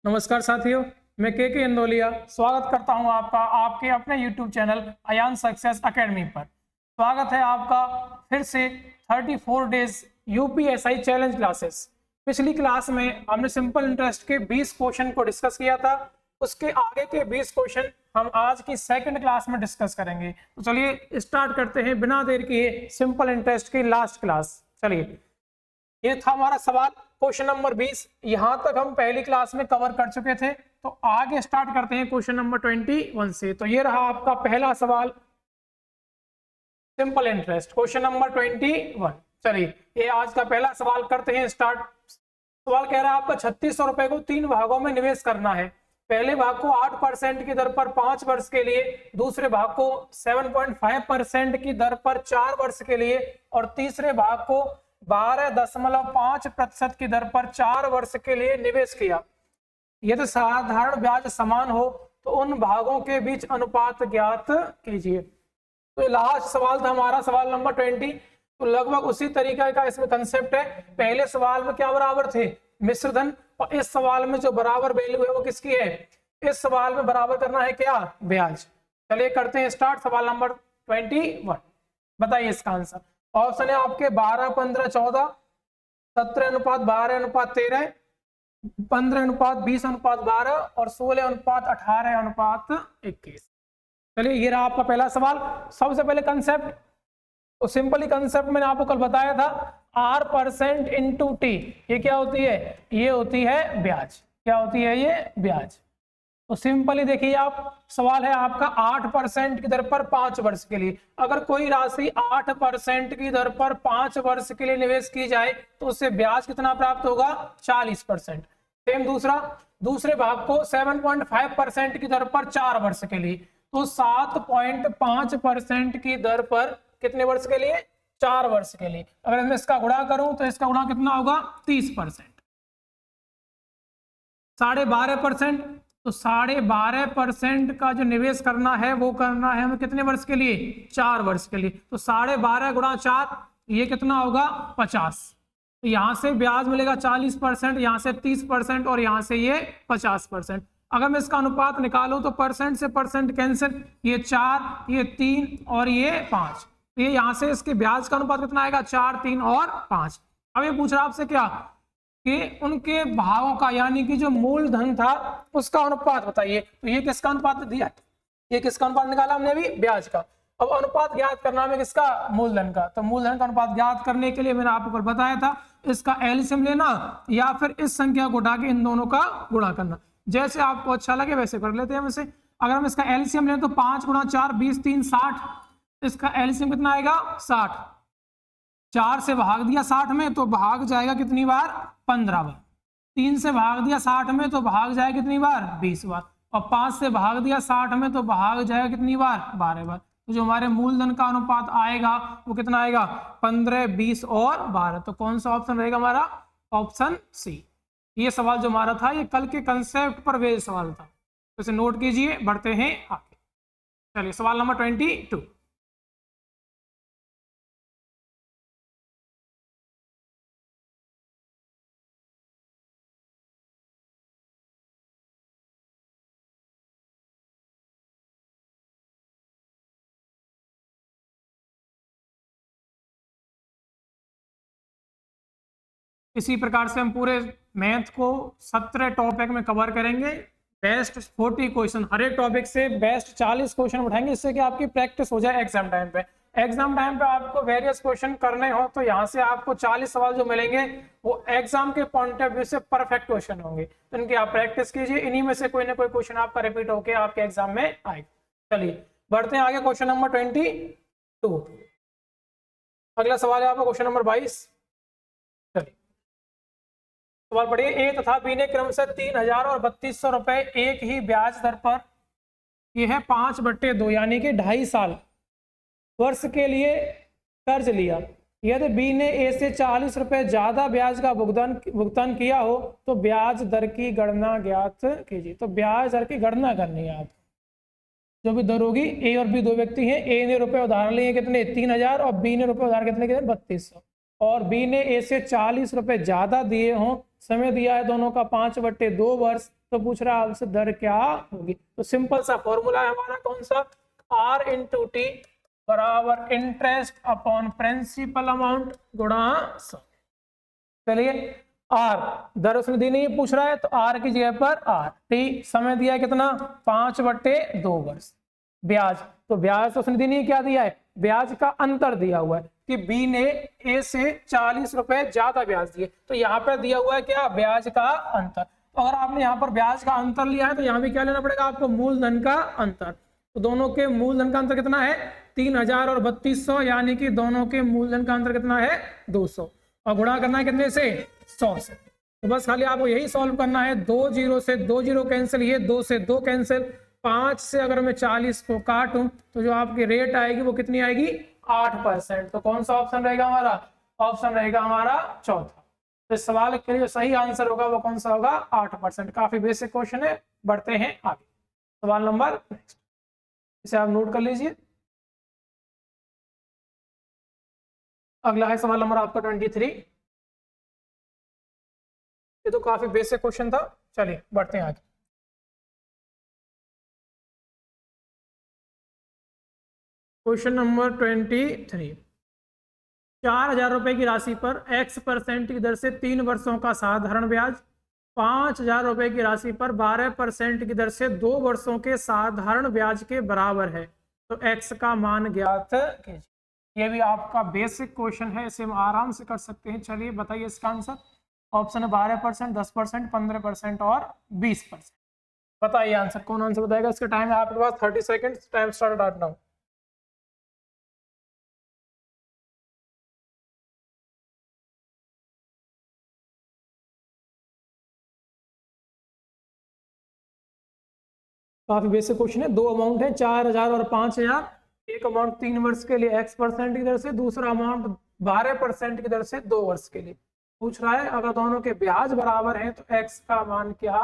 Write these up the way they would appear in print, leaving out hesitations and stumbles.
नमस्कार साथियों, मैं के इंदौलिया स्वागत करता हूं आपका आपके अपने YouTube channel Ayan success academy पर। स्वागत है आपका फिर से 34 डेज यूपीएसआई चैलेंज क्लासेस। पिछली क्लास में हमने सिंपल इंटरेस्ट के 20 क्वेश्चन को डिस्कस किया था। उसके आगे के 20 क्वेश्चन हम आज की सेकंड क्लास में डिस्कस करेंगे। तो चलिए स्टार्ट करते हैं बिना देर किए सिंपल इंटरेस्ट की लास्ट क्लास। चलिए, ये था हमारा सवाल क्वेश्चन नंबर 20। यहां तक हम पहली क्लास में कवर कर चुके थे, तो आगे स्टार्ट करते हैं क्वेश्चन नंबर 21 से। तो ये रहा आपका पहला सवाल सिंपल इंटरेस्ट, क्वेश्चन नंबर 21। चलिए, ये आज का पहला सवाल करते हैं स्टार्ट। सवाल कह रहा है आपका 3600 रुपए को 3 भागों में निवेश करना है। पहले भाग को 8% की दर पर 5 वर्ष के लिए, दूसरे भाग को 7.5% की दर पर 4 वर्ष के लिए और तीसरे भाग को 12.5% की दर पर 4 वर्ष के लिए निवेश किया। यदि साधारण ब्याज समान हो तो उन भागों के बीच अनुपात ज्ञात कीजिए। तो लास्ट सवाल था हमारा सवाल नंबर 20। तो लगभग उसी तरीके का इसमें कंसेप्ट है। पहले सवाल में क्या बराबर थे? मिश्र धन। और इस सवाल में जो बराबर वैल्यू है वो किसकी है? इस सवाल में बराबर करना है क्या? ब्याज। चलिए करते हैं स्टार्ट। सवाल नंबर 21, बताइए इसका आंसर। ऑप्शन है आपके 12, 15, 14, 17:12:13, 15:20:12 और 16:18:21। चलिए, ये रहा आपका पहला सवाल। सबसे पहले कंसेप्ट, तो सिंपली कंसेप्ट मैंने आपको कल बताया था, R% इंटू टी। ये क्या होती है? ये होती है ब्याज। क्या होती है? ये ब्याज। तो सिंपली देखिए, आप सवाल है आपका 8% की दर पर 5 वर्ष के लिए। अगर कोई राशि 8% की दर पर 5 वर्ष के लिए निवेश की जाए तो उससे ब्याज कितना प्राप्त होगा? 40%। सेम दूसरे भाग को 7.5% की दर पर 4 वर्ष के लिए, तो 7.5% की दर पर कितने वर्ष के लिए? 4 वर्ष के लिए। अगर मैं इसका गुणा करूं तो इसका गुणा कितना होगा? 30%। 12.5%, तो 12.5% का जो निवेश करना है वो करना है हमें कितने वर्ष के लिए? 4 वर्ष के लिए। तो 12.5 गुणा 4, ये कितना होगा? 50। तो यहां से ब्याज मिलेगा 40%, यहां से 30% और यहां से ये 50%। अगर मैं इसका अनुपात निकालूं तो परसेंट से परसेंट कैंसिल, ये 4, ये 3 और ये 5। तो ये यहां से इसके ब्याज का अनुपात कितना आएगा? 4, 3 और 5। अब ये पूछ रहा आपसे क्या कि उनके भागों का, यानी कि जो मूलधन था उसका अनुपात बताइए। तो ये किसका अनुपात दिया? ये किसका अनुपात निकाला हमने अभी? ब्याज का। अब अनुपात ज्ञात करना है किसका? मूलधन का। तो मूलधन का अनुपात ज्ञात करने के लिए मैंने आपको बताया था, इसका एलसीएम लेना या फिर इस संख्या को उठा के इन दोनों का गुणा करना। जैसे आपको अच्छा लगे वैसे कर लेते हैं। वैसे अगर हम इसका एलसीएम लें तो 5 गुणा 4 20, 3 60। इसका एलसीएम कितना आएगा? 60। 4 से भाग दिया 60 में तो भाग जाएगा कितनी बार? 15 बार। 3 से भाग दिया 60 में तो भाग जाएगा कितनी बार? 20 बार। और 5 से भाग दिया 60 में तो भाग जाएगा कितनी बार? 12 बार। तो जो हमारे मूलधन का अनुपात आएगा वो कितना आएगा? 15, 20 और 12। तो कौन सा ऑप्शन रहेगा हमारा? Option C. ये सवाल जो हमारा था ये कल के कंसेप्ट पर बेस्ड सवाल था, तो इसे नोट कीजिए। बढ़ते हैं आगे। चलिए सवाल नंबर 22। इसी प्रकार से हम पूरे मैथ को 17 टॉपिक में कवर करेंगे। बेस्ट 40 क्वेश्चन, हर एक टॉपिक से बेस्ट 40 क्वेश्चन उठाएंगे, इससे कि आपकी प्रैक्टिस हो जाए एग्जाम टाइम पे। एग्जाम टाइम पे आपको वेरियस क्वेश्चन करने हो तो यहाँ से आपको 40 सवाल जो मिलेंगे वो एग्जाम के पॉइंट ऑफ व्यू से परफेक्ट क्वेश्चन होंगे। तो इनकी आप प्रैक्टिस कीजिए, इन्हीं में से कोई ना कोई क्वेश्चन आपका रिपीट होकर आपके एग्जाम में आएगा। चलिए बढ़ते हैं आगे। Question number 22। अगला सवाल है आपका क्वेश्चन नंबर 22। सवाल पढ़िए। ए तथा बी ने क्रम से 3000 और 3200 रुपए एक ही ब्याज दर पर, यह है 5/2 यानी कि 2.5 साल वर्ष के लिए कर्ज लिया। यदि बी ने ए से 40 रुपए ज्यादा ब्याज का भुगतान किया हो तो ब्याज दर की गणना ज्ञात कीजिए। तो ब्याज दर की गणना करनी है आप। जो भी दर होगी, ए और बी दो व्यक्ति हैं, ए ने रुपए उधार लिए कितने? 3000 और बी ने रुपए उधार कितने? 3200। और बी ने ए से 40 रुपए ज्यादा दिए हों, समय दिया है दोनों का 5/2 वर्ष, तो पूछ रहा है आपसे दर क्या होगी। तो सिंपल सा फॉर्मूला है हमारा कौन सा, R इंटू टी बराबर इंटरेस्ट अपॉन प्रिंसिपल अमाउंट गुणा 100। चलिए R दर उसने दी नहीं पूछ रहा है, तो R की जगह पर R, टी समय दिया है कितना 5/2 वर्ष। ब्याज, तो ब्याज तो उसने दी नहीं, क्या दिया है ब्याज का अंतर दिया हुआ है कि बी ने ए से 40 रुपए ज्यादा ब्याज दिए, तो यहाँ पे दिया हुआ है क्या ब्याज का अंतर। तो अगर आपने यहाँ पर ब्याज का अंतर लिया है तो यहाँ भी क्या लेना पड़ेगा आपको मूलधन का अंतर। तो दोनों के मूलधन का अंतर कितना है 3000 और 3200, यानी कि दोनों के मूलधन का अंतर कितना है 200, और गुणा करना है कितने से 100 से। तो बस खाली आपको यही सॉल्व करना है, 2 जीरो से 2 जीरो कैंसिल, ये 2 से 2 कैंसिल, 5 से अगर मैं 40 को काटूं तो जो आपकी रेट आएगी वो कितनी आएगी 8%। तो कौन सा ऑप्शन रहेगा हमारा, ऑप्शन रहेगा हमारा चौथा। तो इस सवाल के लिए जो सही आंसर होगा वो कौन सा होगा 8%। काफी बेसिक क्वेश्चन है, बढ़ते हैं आगे। सवाल नंबर नेक्स्ट, इसे आप नोट कर लीजिए। अगला है सवाल नंबर आपका 23। ये तो काफी बेसिक क्वेश्चन था, चलिए बढ़ते हैं आगे। क्वेश्चन नंबर 23, 4000 रुपए की राशि पर x% की दर से 3 वर्षों का साधारण ब्याज, 5000 रुपए की राशि पर 12% की दर से 2 वर्षों के साधारण ब्याज के बराबर है, तो x का मान ज्ञात कीजिए। ये भी आपका बेसिक क्वेश्चन है, इसे हम आराम से कर सकते हैं। चलिए बताइए इसका आंसर। ऑप्शन है 12%, 10%, 15% और 20%। बताइए आंसर, कौन आंसर बताएगा। इसका टाइम है आपके पास 30 सेकंड, टाइम स्टार्ट नाउ। काफी बेसिक क्वेश्चन है। दो अमाउंट है 4000 और 5000। एक अमाउंट 3 वर्ष के लिए x% की दर से, दूसरा अमाउंट 12% की दर से 2 वर्ष के लिए। पूछ रहा है अगर दोनों के ब्याज बराबर हैं तो x का मान क्या।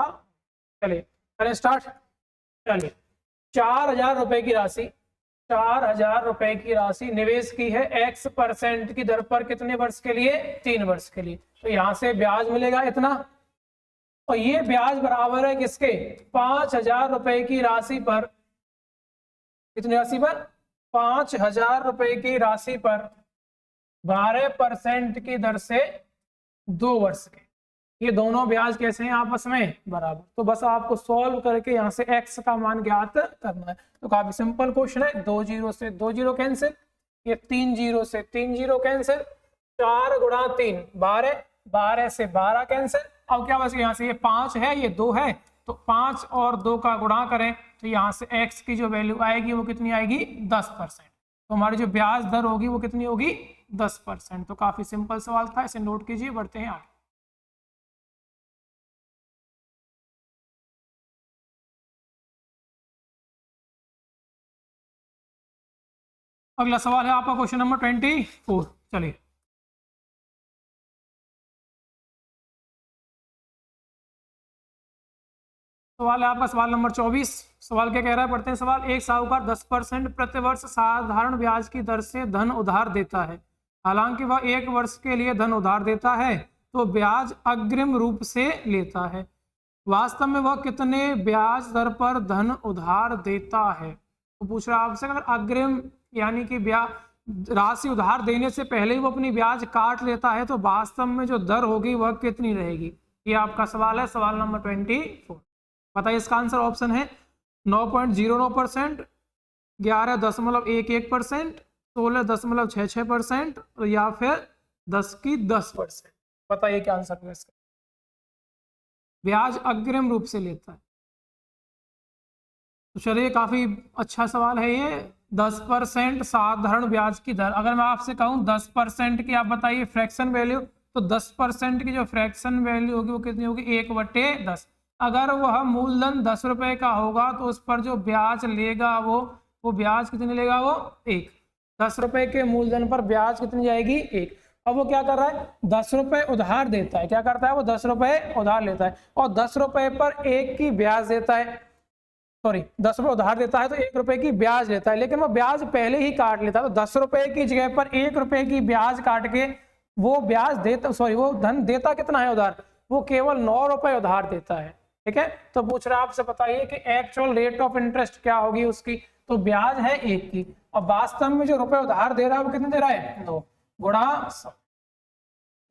चलिए करें स्टार्ट। चलिए 4000 रुपए की राशि, 4000 रुपए की राशि निवेश की है x% की दर पर कितने वर्ष के लिए 3 वर्ष के लिए। तो यहां से ब्याज मिलेगा इतना, और ये ब्याज बराबर है किसके 5000 रुपए की राशि पर, कितनी राशि पर 5000 रुपए की राशि पर 12% की दर से 2 वर्ष के। ये दोनों ब्याज कैसे हैं आपस में बराबर। तो बस आपको सॉल्व करके यहाँ से x का मान ज्ञात करना है। तो काफी सिंपल क्वेश्चन है। 2 जीरो से 2 जीरो कैंसिल, ये 3 जीरो से 3 जीरो कैंसिल, 4 गुणा 3 12, 12 से 12 कैंसिल। अब क्या बस यहाँ से ये 5 है ये 2 है, तो 5 और 2 का गुणा करें तो यहाँ से x की जो वैल्यू आएगी वो कितनी आएगी 10%। तो हमारी जो ब्याज दर होगी वो कितनी होगी 10%। तो काफी सिंपल सवाल था, इसे नोट कीजिए। बढ़ते हैं आगे। अगला सवाल है आपका क्वेश्चन नंबर 24। चलिए सवाल है आपका सवाल नंबर 24। सवाल क्या कह रहा है, पढ़ते हैं सवाल। एक साहूकार 10% प्रतिवर्ष साधारण ब्याज की दर से धन उधार देता है। हालांकि वह 1 वर्ष के लिए धन उधार देता है तो ब्याज अग्रिम रूप से लेता है। वास्तव में वह कितने ब्याज दर पर धन उधार देता है। तो पूछ रहा है आपसे अगर अग्रिम यानी कि ब्याज राशि उधार देने से पहले ही वो अपनी ब्याज काट लेता है तो वास्तव में जो दर होगी वह कितनी रहेगी। ये आपका सवाल है, सवाल नंबर 24। बताइए इसका आंसर। ऑप्शन है 9.09%, 11.11%, 16.66% या फिर 10 की 10%। बताइए क्या आंसर है इसका। ब्याज अग्रिम रूप से लेता है। तो चलिए काफी अच्छा सवाल है ये। 10% साधारण ब्याज की दर, अगर मैं आपसे कहूं 10% की आप बताइए फ्रैक्शन वैल्यू, तो 10% की जो फ्रैक्शन वैल्यू होगी वो कितनी होगी 1/10। अगर वह मूलधन 10 रुपए का होगा तो उस पर जो ब्याज लेगा वो ब्याज कितनी लेगा वो 1। 10 रुपए के मूलधन पर ब्याज कितनी जाएगी 1। अब वो क्या कर रहा है 10 रुपए उधार देता है। क्या करता है वो 10 रुपए उधार लेता है और 10 रुपए पर 1 की ब्याज देता है। सॉरी 10 रुपए उधार देता है तो 1 रुपए की ब्याज लेता है, लेकिन वो ब्याज पहले ही काट लेता है। तो 10 रुपए की जगह पर 1 रुपए की ब्याज काट के वो ब्याज देता, सॉरी वो धन देता कितना है उधार, वो केवल 9 रुपए उधार देता है। ठीक है। तो पूछ रहा है आपसे बताइए कि एक्चुअल रेट ऑफ इंटरेस्ट क्या होगी उसकी, तो ब्याज है 1 की और वास्तव में जो रुपए उधार दे रहा है वो कितने दे रहा है 2 गुणा 100।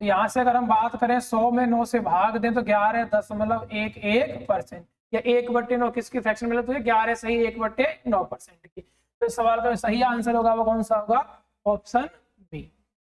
तो यहाँ से अगर हम बात करें 100 में 9 से भाग दें तो 11.11% या 1/9 किसकी फ्रैक्शन मिले तो 11 सही 1/9% की। तो इस सवाल का सही आंसर होगा वो कौन सा होगा, ऑप्शन बी।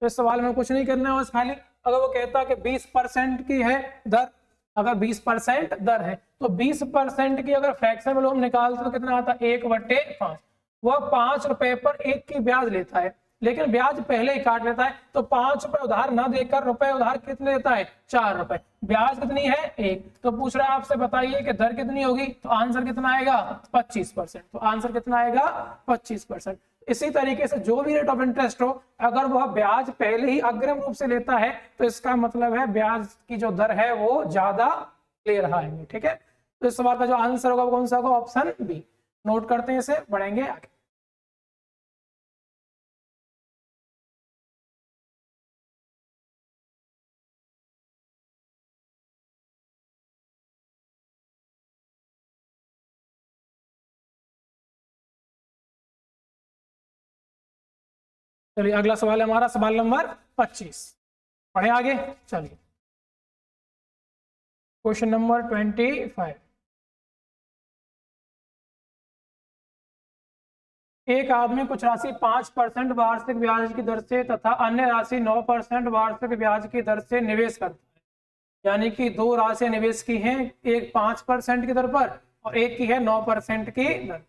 तो इस सवाल में कुछ नहीं करना है बस खाली अगर वो कहता है कि 20% की है दर, अगर 20% दर है तो 20% की अगर फ्रैक्शन में हम निकालते तो कितना आता है 1/5। वह 5 रुपए पर 1 की ब्याज लेता है लेकिन ब्याज पहले ही काट लेता है, तो 5 रुपए उधार ना देकर रुपए उधार कितने देता है 4 रुपए, ब्याज कितनी है 1। तो पूछ रहा है आपसे बताइए कि दर कितनी होगी, तो आंसर कितना आएगा 25%। तो आंसर कितना आएगा 25%। इसी तरीके से जो भी रेट ऑफ इंटरेस्ट हो अगर वह ब्याज पहले ही अग्रिम रूप से लेता है तो इसका मतलब है ब्याज की जो दर है वो ज्यादा ले रहा है, ठीक है। तो इस सवाल का जो आंसर होगा वो कौन सा होगा, ऑप्शन बी। नोट करते हैं इसे, बढ़ेंगे आगे। चलिए अगला सवाल है हमारा सवाल नंबर 25, पढ़े आगे। चलिए क्वेश्चन नंबर 25। एक आदमी कुछ राशि 5% वार्षिक ब्याज की दर से तथा अन्य राशि 9% वार्षिक ब्याज की दर से निवेश करता है। यानी कि दो राशि निवेश की हैं, एक 5% की दर पर और एक की है 9% की दर।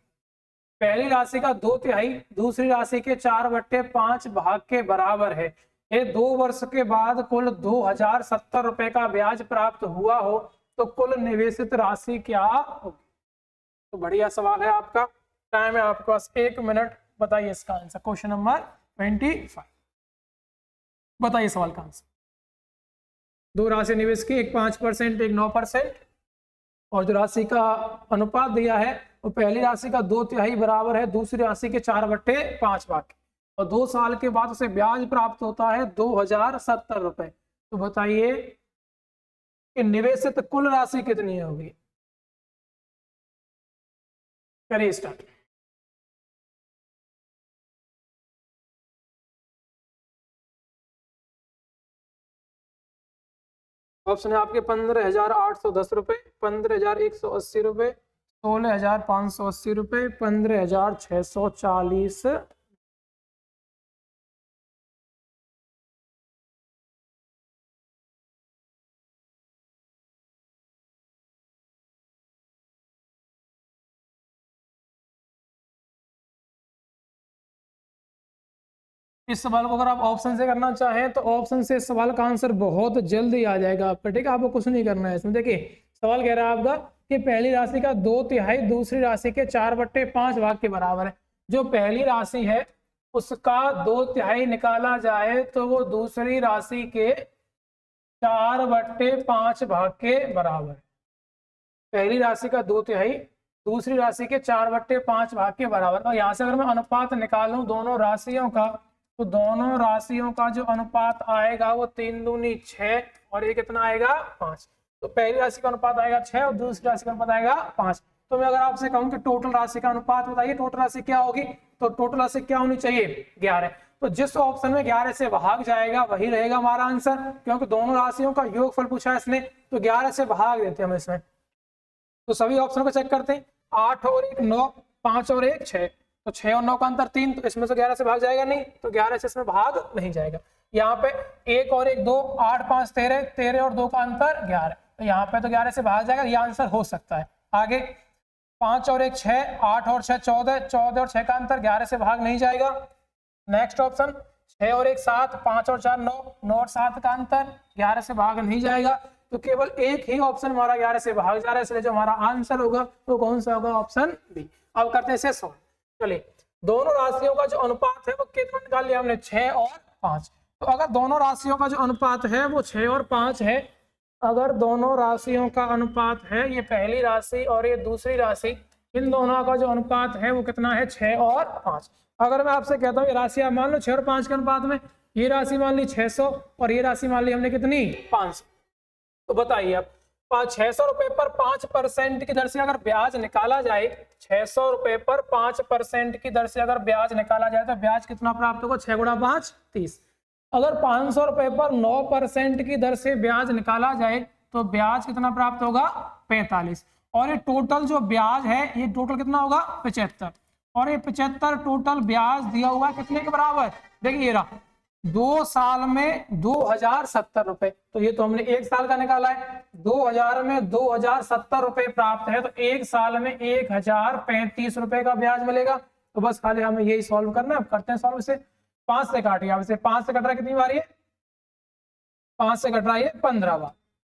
पहली राशि का 2/3 दूसरी राशि के 4/5 भाग के बराबर है। ये 2 वर्ष के बाद कुल 2070 रुपए का ब्याज प्राप्त हुआ हो तो कुल निवेशित राशि क्या होगी। तो बढ़िया सवाल है आपका, टाइम है आपके पास 1 मिनट, बताइए इसका आंसर। क्वेश्चन नंबर 25, बताइए सवाल का आंसर। दो राशि निवेश की, एक 5% एक 9%, और जो राशि का अनुपात दिया है वो पहली राशि का 2/3 बराबर है दूसरी राशि के 4/5 भाग, और 2 साल के बाद उसे ब्याज प्राप्त होता है 2070 रुपए। तो बताइए कि निवेशित कुल राशि कितनी होगी। करिए स्टार्ट। ऑप्शन है आपके 15,810 रुपए, 15,180 रुपए, 16,580 रुपए, 15,640। इस सवाल को अगर आप ऑप्शन से करना चाहें तो ऑप्शन से इस सवाल का आंसर बहुत जल्दी आ जाएगा आपका, ठीक है। आपको कुछ नहीं करना है इसमें। देखिए सवाल कह रहा है आपका कि पहली राशि का 2/3 दूसरी राशि के 4/5 भाग के बराबर है। जो पहली राशि है उसका 2/3 निकाला जाए तो वो दूसरी राशि के 4/5 भाग के बराबर है। पहली राशि का 2/3 दूसरी राशि के 4/5 भाग के बराबर। और यहाँ से अगर मैं अनुपात निकालूं दोनों राशियों का तो दोनों राशियों का जो अनुपात आएगा वो 3 दूनी 6 और ये कितना आएगा 5। तो पहली राशि का अनुपात आएगा 6 और दूसरी राशि का अनुपात आएगा 5। तो मैं अगर आपसे कहूं कि टोटल राशि का अनुपात बताइए, टोटल राशि क्या होगी, तो टोटल राशि क्या होनी चाहिए 11। तो जिस ऑप्शन में 11 से भाग जाएगा वही रहेगा हमारा आंसर, क्योंकि दोनों राशियों का योगफल पूछा है इसने, तो 11 से भाग देते हैं हम इसमें। तो सभी ऑप्शन को चेक करते हैं, 8 और 1 9, 5 और 1 6, तो 6 और 9 का अंतर 3, तो इसमें से 11 से भाग जाएगा नहीं, तो 11 से इसमें भाग नहीं जाएगा। यहाँ पे 1 और 1 2, 8 5 13, 13 और 2 का अंतर 11, तो यहाँ पे तो 11 से भाग जाएगा, ये आंसर हो सकता है। आगे 5 और 1 6, 8 और 6 14, 14 और 6 का अंतर 11 से भाग नहीं जाएगा। नेक्स्ट ऑप्शन 6 और 1 7, 5 और 4 9, 9 और 7 का अंतर 11 से भाग नहीं जाएगा। तो केवल एक ही ऑप्शन हमारा 11 से भाग जा रहा है, इसलिए जो हमारा आंसर होगा वो कौन सा होगा, ऑप्शन बी। अब करते हैं सॉल्व। चलिए दोनों राशियों का जो अनुपात है वो कितना निकाल लिया हमने, 6 और 5। तो अगर दोनों राशियों का जो अनुपात है वो 6 और 5 है, अगर दोनों राशियों का अनुपात है, ये पहली राशि और ये दूसरी राशि, इन दोनों का जो अनुपात है वो कितना है 6 और 5। अगर मैं आपसे कहता हूँ ये राशि आप मान लो 6 और 5 के अनुपात में, ये राशि मान ली 600 और ये राशि मान ली हमने कितनी 500, तो बताइए अब ₹600 पर 5% की दर से अगर ब्याज निकाला जाए, ₹600 पर 5% की दर से अगर ब्याज निकाला जाए तो ब्याज कितना प्राप्त होगा? 6 गुणा 5 30। अगर ₹500 पर 9% की दर से ब्याज निकाला जाए तो ब्याज कितना प्राप्त होगा? 45। और ये टोटल जो ब्याज है ये टोटल कितना होगा? 75। और ये 75 टोटल ब्याज दिया हुआ कितने के बराबर? देखिए ये रहा, 2 साल में 2070 रुपए। तो ये तो हमने 1 साल का निकाला है, 2000 में 2070 रुपए प्राप्त है, तो 1 साल में 1035 रुपए का ब्याज मिलेगा। तो बस खाली हमें यही सॉल्व करना है। अब करते हैं सॉल्व। इसे 5 से काटिए। अब इसे 5 से कट रहा है कितनी बार? ये 5 से कट रहा है 15 बार।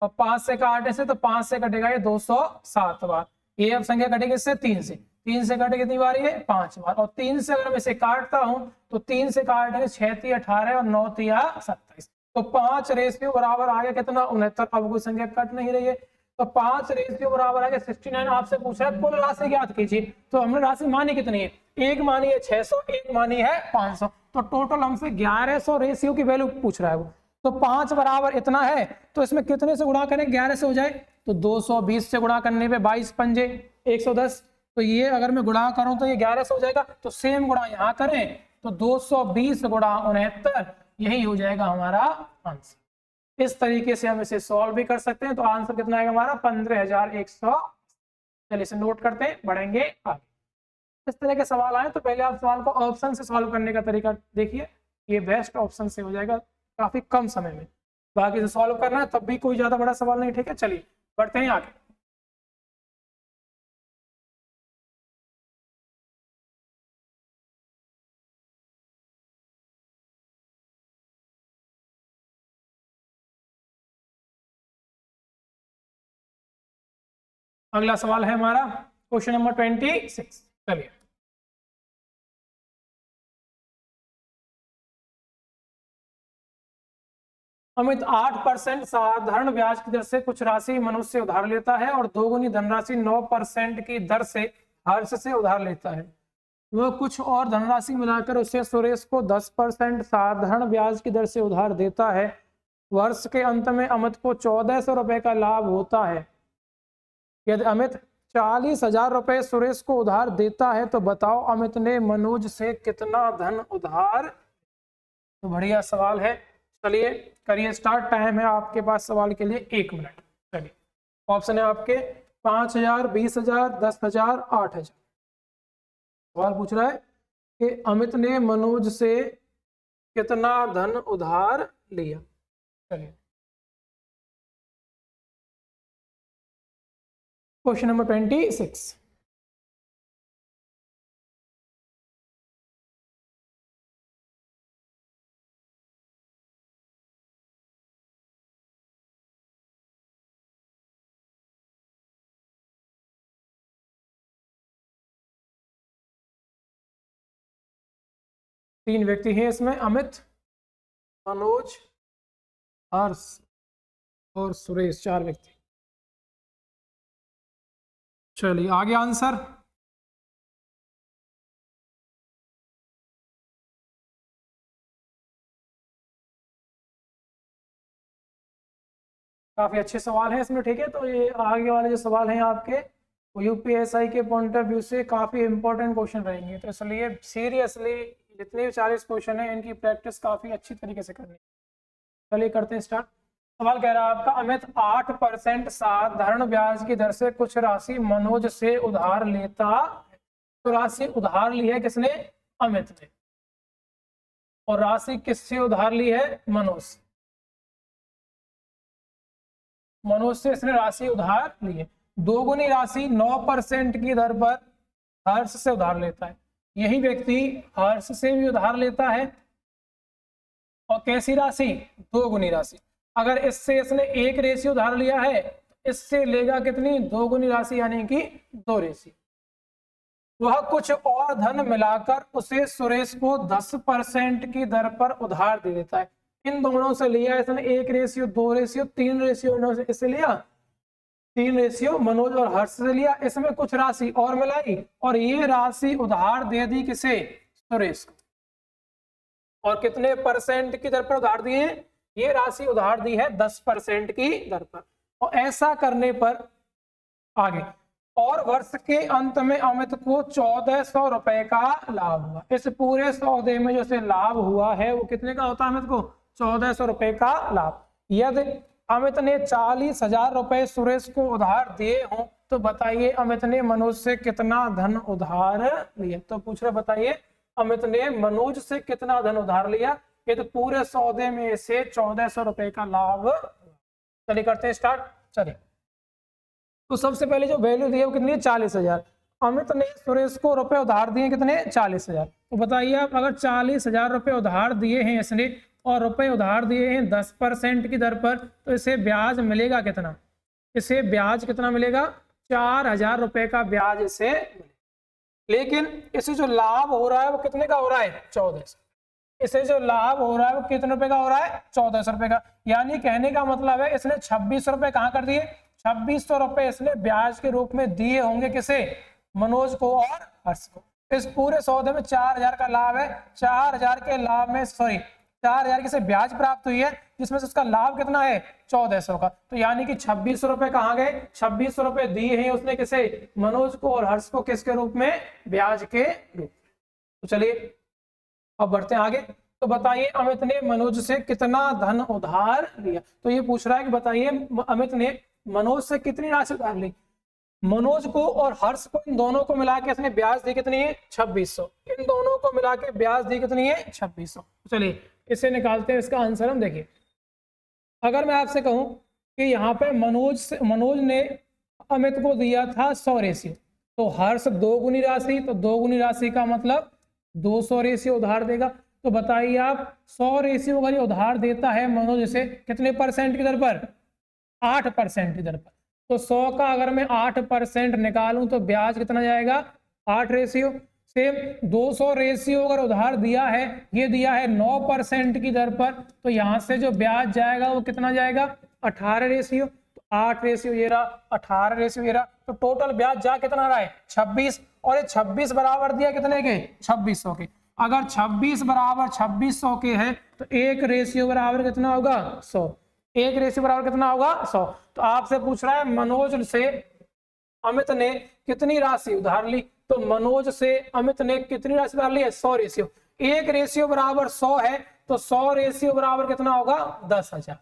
और 5 से काटने से तो 5 से कटेगा ये 207 बार। ये अब संख्या कटेगी इससे 3 से, 3 से कटे कितनी बार? ये 5 बार। और 3 से अगर मैं इसे काटता हूं तो 3 से काटने 6 × 18 और 9 × 27, तो 5 रेशियो बराबर आ गया कितना? 69। अब कोई संख्या कट नहीं रही है, तो 5 रेशियो बराबर आ गया 69। आपसे पूछ रहा है कुल राशि ज्ञात कीजिए, तो हमने राशि मानी कितनी है? एक मानी है 600, एक मानी है 500, तो टोटल हमसे 1100 रेशियो की वैल्यू पूछ रहा है वो। तो 5 बराबर इतना है, तो इसमें कितने से गुणा करें 11 से हो जाए? तो 220 से गुणा करने पे 22 पंजे 110, तो ये अगर मैं गुणा करूं तो ये 1100 हो जाएगा। तो सेम गुणा यहाँ करें तो 220 गुणा 69, यही हो जाएगा हमारा आंसर। इस तरीके से हम इसे सॉल्व भी कर सकते हैं। तो आंसर कितना आएगा हमारा? 15,100। चलिए इसे नोट करते हैं, बढ़ेंगे आगे। इस तरह के सवाल आए तो पहले आप सवाल को ऑप्शन से सॉल्व करने का तरीका देखिए, ये बेस्ट ऑप्शन से हो जाएगा काफी कम समय में। बाकी से सॉल्व करना है तब भी कोई ज्यादा बड़ा सवाल नहीं, ठीक है। चलिए बढ़ते हैं आगे। अगला सवाल है हमारा क्वेश्चन नंबर 26। चलिए अमित 8% साधारण ब्याज की दर से कुछ राशि मनुष्य से उधार लेता है और 2 गुनी धनराशि 9% की दर से हर्ष से उधार लेता है। वह कुछ और धनराशि मिलाकर उसे सुरेश को 10% साधारण ब्याज की दर से उधार देता है। वर्ष के अंत में अमित को 1400 रुपए का लाभ होता है। यदि अमित 40,000 रुपए सुरेश को उधार देता है तो बताओ अमित ने मनोज से कितना धन उधार? तो बढ़िया सवाल है। चलिए करिए स्टार्ट। टाइम है आपके पास सवाल के लिए 1 मिनट। चलिए ऑप्शन है आपके 5,000, 20,000, 10,000, 8,000। सवाल पूछ रहा है कि अमित ने मनोज से कितना धन उधार लिया। चलिए क्वेश्चन नंबर 26। तीन व्यक्ति हैं इसमें, अमित, मनोज, हर्ष और सुरेश, 4 व्यक्ति। चलिए आगे आंसर। काफी अच्छे सवाल हैं इसमें, ठीक है। तो ये आगे वाले जो सवाल हैं आपके वो यूपीएसआई के पॉइंट ऑफ व्यू से काफी इंपॉर्टेंट क्वेश्चन रहेंगे, तो इसलिए सीरियसली जितने भी 40 क्वेश्चन हैं इनकी प्रैक्टिस काफी अच्छी तरीके से करनी है। चलिए करते हैं स्टार्ट। सवाल कह रहा है आपका अमित 8% साधारण ब्याज की दर से कुछ राशि मनोज से उधार लेता है। तो राशि उधार ली है किसने? अमित ने। और राशि किससे उधार ली है? मनोज से। मनोज से इसने राशि उधार ली है। 2 गुनी राशि 9% की दर पर हर्ष से उधार लेता है। यही व्यक्ति हर्ष से भी उधार लेता है। और कैसी राशि? 2 गुनी राशि। अगर इससे इसने 1 रेशियो उधार लिया है तो इससे लेगा कितनी? 2 गुनी राशि, यानी कि 2 रेशियो। वह कुछ और धन मिलाकर उसे सुरेश को 10% की दर पर उधार दे देता है। इन दोनों से लिया इसने 1 रेशियो, 2 रेशियो, 3 रेशियो इससे लिया, 3 रेशियो मनोज और हर्ष से लिया। इसमें कुछ राशि और मिलाई और ये राशि उधार दे दी किसे? सुरेश को। और कितने % की दर पर उधार दिए? ये राशि उधार दी है 10% की दर पर। और ऐसा करने पर आगे और वर्ष के अंत में अमित को 1400 रुपए का लाभ हुआ। इस पूरे सौदे में जो से लाभ हुआ है वो कितने का होता है अमित को? 1400 रुपए का लाभ। यदि अमित ने 40,000 रुपए सुरेश को उधार दिए हों तो बताइए अमित ने मनोज से कितना धन उधार लिया। तो पूछ रहे बताइए अमित ने मनोज से कितना धन उधार लिया। ये तो पूरे सौदे में से 1400 रुपए का लाभ। चलिए करते हैं स्टार्ट। चलिए तो सबसे पहले जो वैल्यू दी है वो कितनी है? 40,000। अमित ने सुरेश को रुपए उधार दिए कितने? 40,000। तो बताइए आप अगर 40,000 रुपए उधार दिए हैं इसने और रुपए उधार दिए हैं 10% की दर पर तो इसे ब्याज मिलेगा कितना? इसे ब्याज कितना मिलेगा? 4,000 रुपए का ब्याज इसे। लेकिन इसे जो लाभ हो रहा है वो कितने का हो रहा है? 1400। इसे जो लाभ हो रहा है वो कितने रुपए का हो रहा है? 1400 रुपए का। यानी कहने का मतलब है इसने 2600 रुपए कहाँ कर दिए? 2600 रुपए इसने ब्याज के रूप में दिए होंगे किसे? मनोज को और हर्ष को। इस पूरे सौदे में 4,000 का लाभ है। 4,000 के लाभ में 4,000 की से ब्याज प्राप्त हुई है जिसमें से उसका लाभ कितना है? 1400 का। तो यानी कि 2600 रुपए कहाँ गए? 2600 रुपए दिए हैं उसने किसे? मनोज को और हर्ष को। किसके रूप में? ब्याज के रूप में। तो चलिए अब बढ़ते हैं आगे। तो बताइए अमित ने मनोज से कितना धन उधार लिया। तो ये पूछ रहा है कि बताइए अमित ने मनोज से कितनी राशि उधार ली। मनोज को और हर्ष को इन दोनों को मिला के इसने ब्याज दी कितनी है? 2600। इन दोनों को मिला के ब्याज दी कितनी है? 2600। चलिए इसे निकालते हैं। इसका आंसर हम देखिए। अगर मैं आपसे कहूं कि यहाँ पे मनोज ने अमित को दिया था 100 रेशियो तो हर्ष 2 गुनी राशि, तो 2 गुनी राशि का मतलब 200 रेशियो उधार देगा। तो बताइए आप 100 रेशियो अगर ये उधार देता है मनोज से कितने परसेंट की दर पर? 8% की दर पर। तो 100 का अगर मैं 8% निकालूं तो ब्याज कितना जाएगा? 8 रेशियो। सेम 200 रेशियो अगर उधार दिया है, ये दिया है 9% की दर पर, तो यहां से जो ब्याज जाएगा वो कितना जाएगा? 18 रेशियो। तो 8 रेशियो ये रहा, 18 रेशियो ये रहा। तो टोटल ब्याज जा कितना रहा है? 26। और ये 26 बराबर दिया कितने के? 2600 के। अगर 26 बराबर 2600 के है तो 1 रेशियो बराबर कितना होगा? 100। 1 रेशियो बराबर कितना होगा? 100। तो आपसे पूछ रहा है मनोज से अमित ने कितनी राशि उधार ली। तो मनोज से अमित ने कितनी राशि उधार ली है? 100 रेशियो। 1 रेशियो बराबर 100 है तो 100 रेशियो बराबर कितना होगा? 10,000।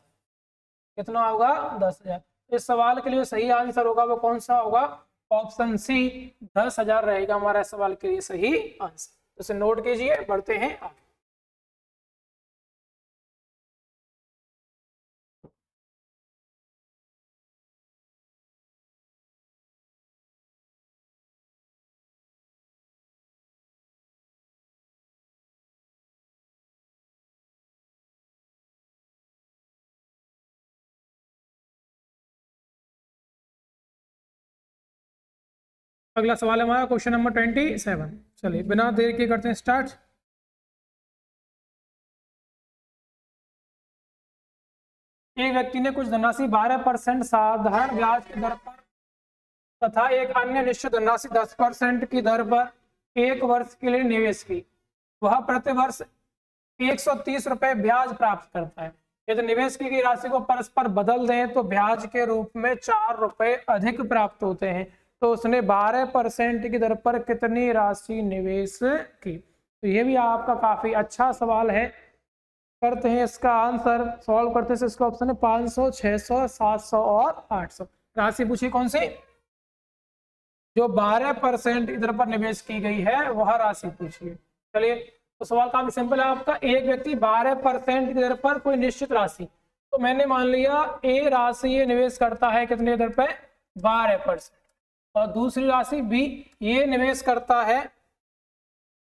कितना होगा? 10,000। इस सवाल के लिए सही आंसर होगा वो कौन सा होगा? ऑप्शन सी 10,000 रहेगा हमारा सवाल के लिए सही आंसर। तो इसे नोट कीजिए। बढ़ते हैं आगे। अगला सवाल है हमारा क्वेश्चन नंबर 27। चलिए बिना देर के करते हैं स्टार्ट। एक व्यक्ति ने कुछ धनराशि 12% साधारण ब्याज की दर पर तथा एक अन्य निश्चित धनराशि 10% की दर पर 1 वर्ष के लिए निवेश की। वह प्रति वर्ष 130 रुपए ब्याज प्राप्त करता है। यदि निवेश की गई राशि को परस्पर बदल दें तो ब्याज के रूप में 4 रुपए अधिक प्राप्त होते हैं। तो उसने 12% की दर पर कितनी राशि निवेश की। तो ये भी आपका काफी अच्छा सवाल है। करते हैं इसका आंसर। सॉल्व करते हैं इसका ऑप्शन है 500, 600, 700 और 800। राशि पूछी कौन सी? जो 12% की दर पर निवेश की गई है वह राशि पूछिए। चलिए तो सवाल काफी सिंपल है आपका। एक व्यक्ति 12% की दर पर कोई निश्चित राशि, तो मैंने मान लिया ए राशि ये निवेश करता है कितने दर पे? 12%। और दूसरी राशि बी ये निवेश करता है,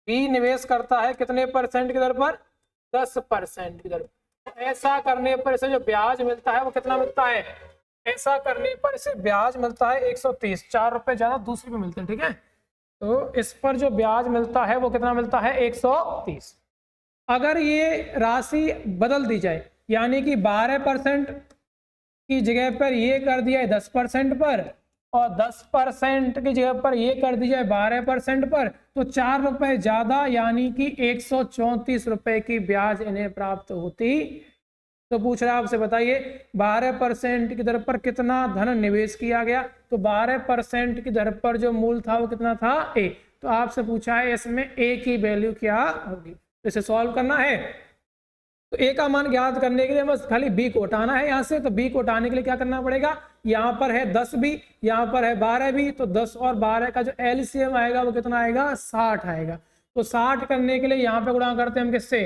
बी निवेश करता है कितने परसेंट की दर पर? 10% की दर पर। तो ऐसा करने पर इसे जो ब्याज मिलता है वो कितना मिलता है? ऐसा करने पर इसे ब्याज मिलता है 130। 4 रुपए ज्यादा दूसरी पे मिलते हैं। ठीक है, तो इस पर जो ब्याज मिलता है वो कितना मिलता है? 130। अगर ये राशि बदल दी जाए यानी कि 12% की जगह पर ये कर दिया है 10% पर और 10% की जगह पर ये कर दी जाए 12% पर, तो 4 रुपए ज्यादा यानी कि 134 रुपए की ब्याज इन्हें प्राप्त होती तो पूछ रहा है आपसे, बताइए 12% की दर पर कितना धन निवेश किया गया। तो 12% की दर पर जो मूल था वो कितना था, ए। तो आपसे पूछा है इसमें ए की वैल्यू क्या होगी। तो इसे सॉल्व करना है। तो ए का मान ज्ञात करने के लिए बस खाली बी को हटाना है यहाँ से। तो बी को हटाने के लिए क्या करना पड़ेगा, यहाँ पर है 10 बी, यहाँ पर है 12 बी। तो 10 और 12 का जो एलसीएम आएगा वो कितना आएगा, 60 आएगा। तो 60 करने के लिए यहाँ पे गुणा करते हैं हम किससे,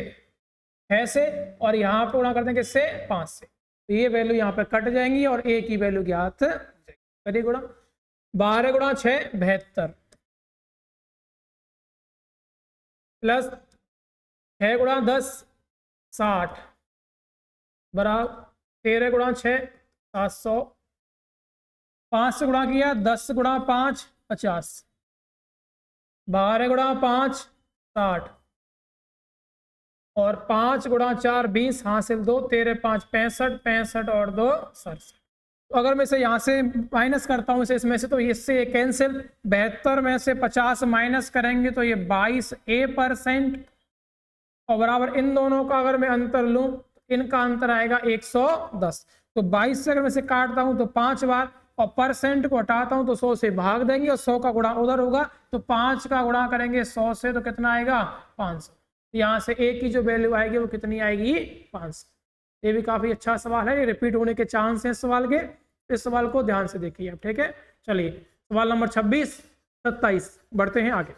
6 से, और यहाँ पे गुणा करते हैं किससे, 5 से। तो ये वैल्यू यहाँ पे कट जाएंगी और ए की वैल्यू ज्ञात करिए गुणा। 12 गुणा 6 72 प्लस 6 गुणा 10 60 बराबर 13 गुणा 6 700, 5 से गुणा किया 10 गुणा 5 50, 12 गुणा 5 60 और 5 गुणा 4 20 हासिल 2, 13 5 65, 65 और 2 67। तो अगर मैं इसे यहाँ से माइनस करता हूँ इसमें से, तो इससे कैंसिल, 72 में से 50 माइनस करेंगे तो ये 22% और बराबर इन दोनों का अगर मैं अंतर लूं तो इनका अंतर आएगा 110। तो 22 से अगर मैं इसे काटता हूं तो 5 बार और परसेंट को हटाता हूं तो 100 से भाग देंगे और 100 का गुणा उधर होगा। तो 5 का गुणा करेंगे 100 से तो कितना आएगा, 500। यहाँ से ए की जो वैल्यू आएगी वो कितनी आएगी, 500। ये भी काफी अच्छा सवाल है, ये रिपीट होने के चांस है सवाल के। इस सवाल को ध्यान से देखिए आप, ठीक है। चलिए सवाल नंबर 26 27 बढ़ते हैं आगे।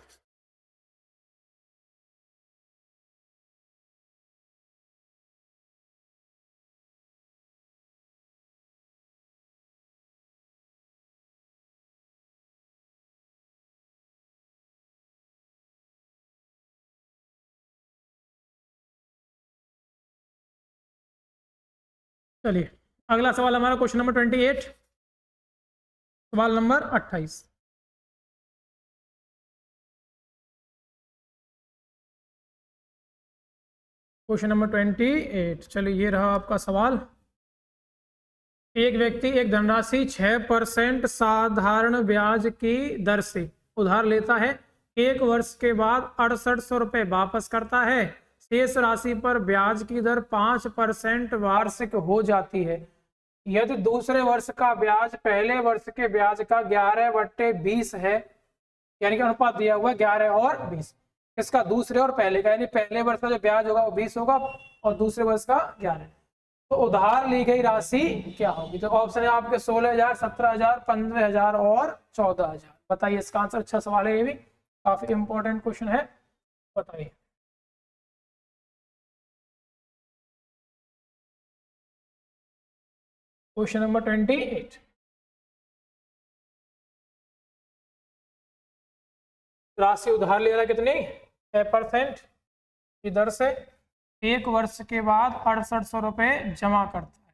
चलिए अगला सवाल हमारा क्वेश्चन नंबर 28, सवाल नंबर 28। क्वेश्चन नंबर 28, चलिए ये रहा आपका सवाल। एक व्यक्ति एक धनराशि 6% साधारण ब्याज की दर से उधार लेता है, 1 वर्ष के बाद 6800 रुपये वापस करता है। शेष राशि पर ब्याज की दर 5% वार्षिक हो जाती है। यदि दूसरे वर्ष का ब्याज पहले वर्ष के ब्याज का 11/20 है, यानी कि अनुपात दिया हुआ है 11 और 20, इसका दूसरे और पहले का, यानी पहले वर्ष का जो ब्याज होगा वो 20 होगा और दूसरे वर्ष का 11। तो उधार ली गई राशि क्या होगी। तो ऑप्शन है आपके 16,000, 17,000, 15,000 और 14,000। बताइए इसका आंसर। अच्छा सवाल है, ये भी काफी इंपॉर्टेंट क्वेश्चन है, बताइए। क्वेश्चन नंबर 28, राशि उधार ले रहा है कितनी, 6% की दर से, 1 वर्ष के बाद 6800 रुपये जमा करता है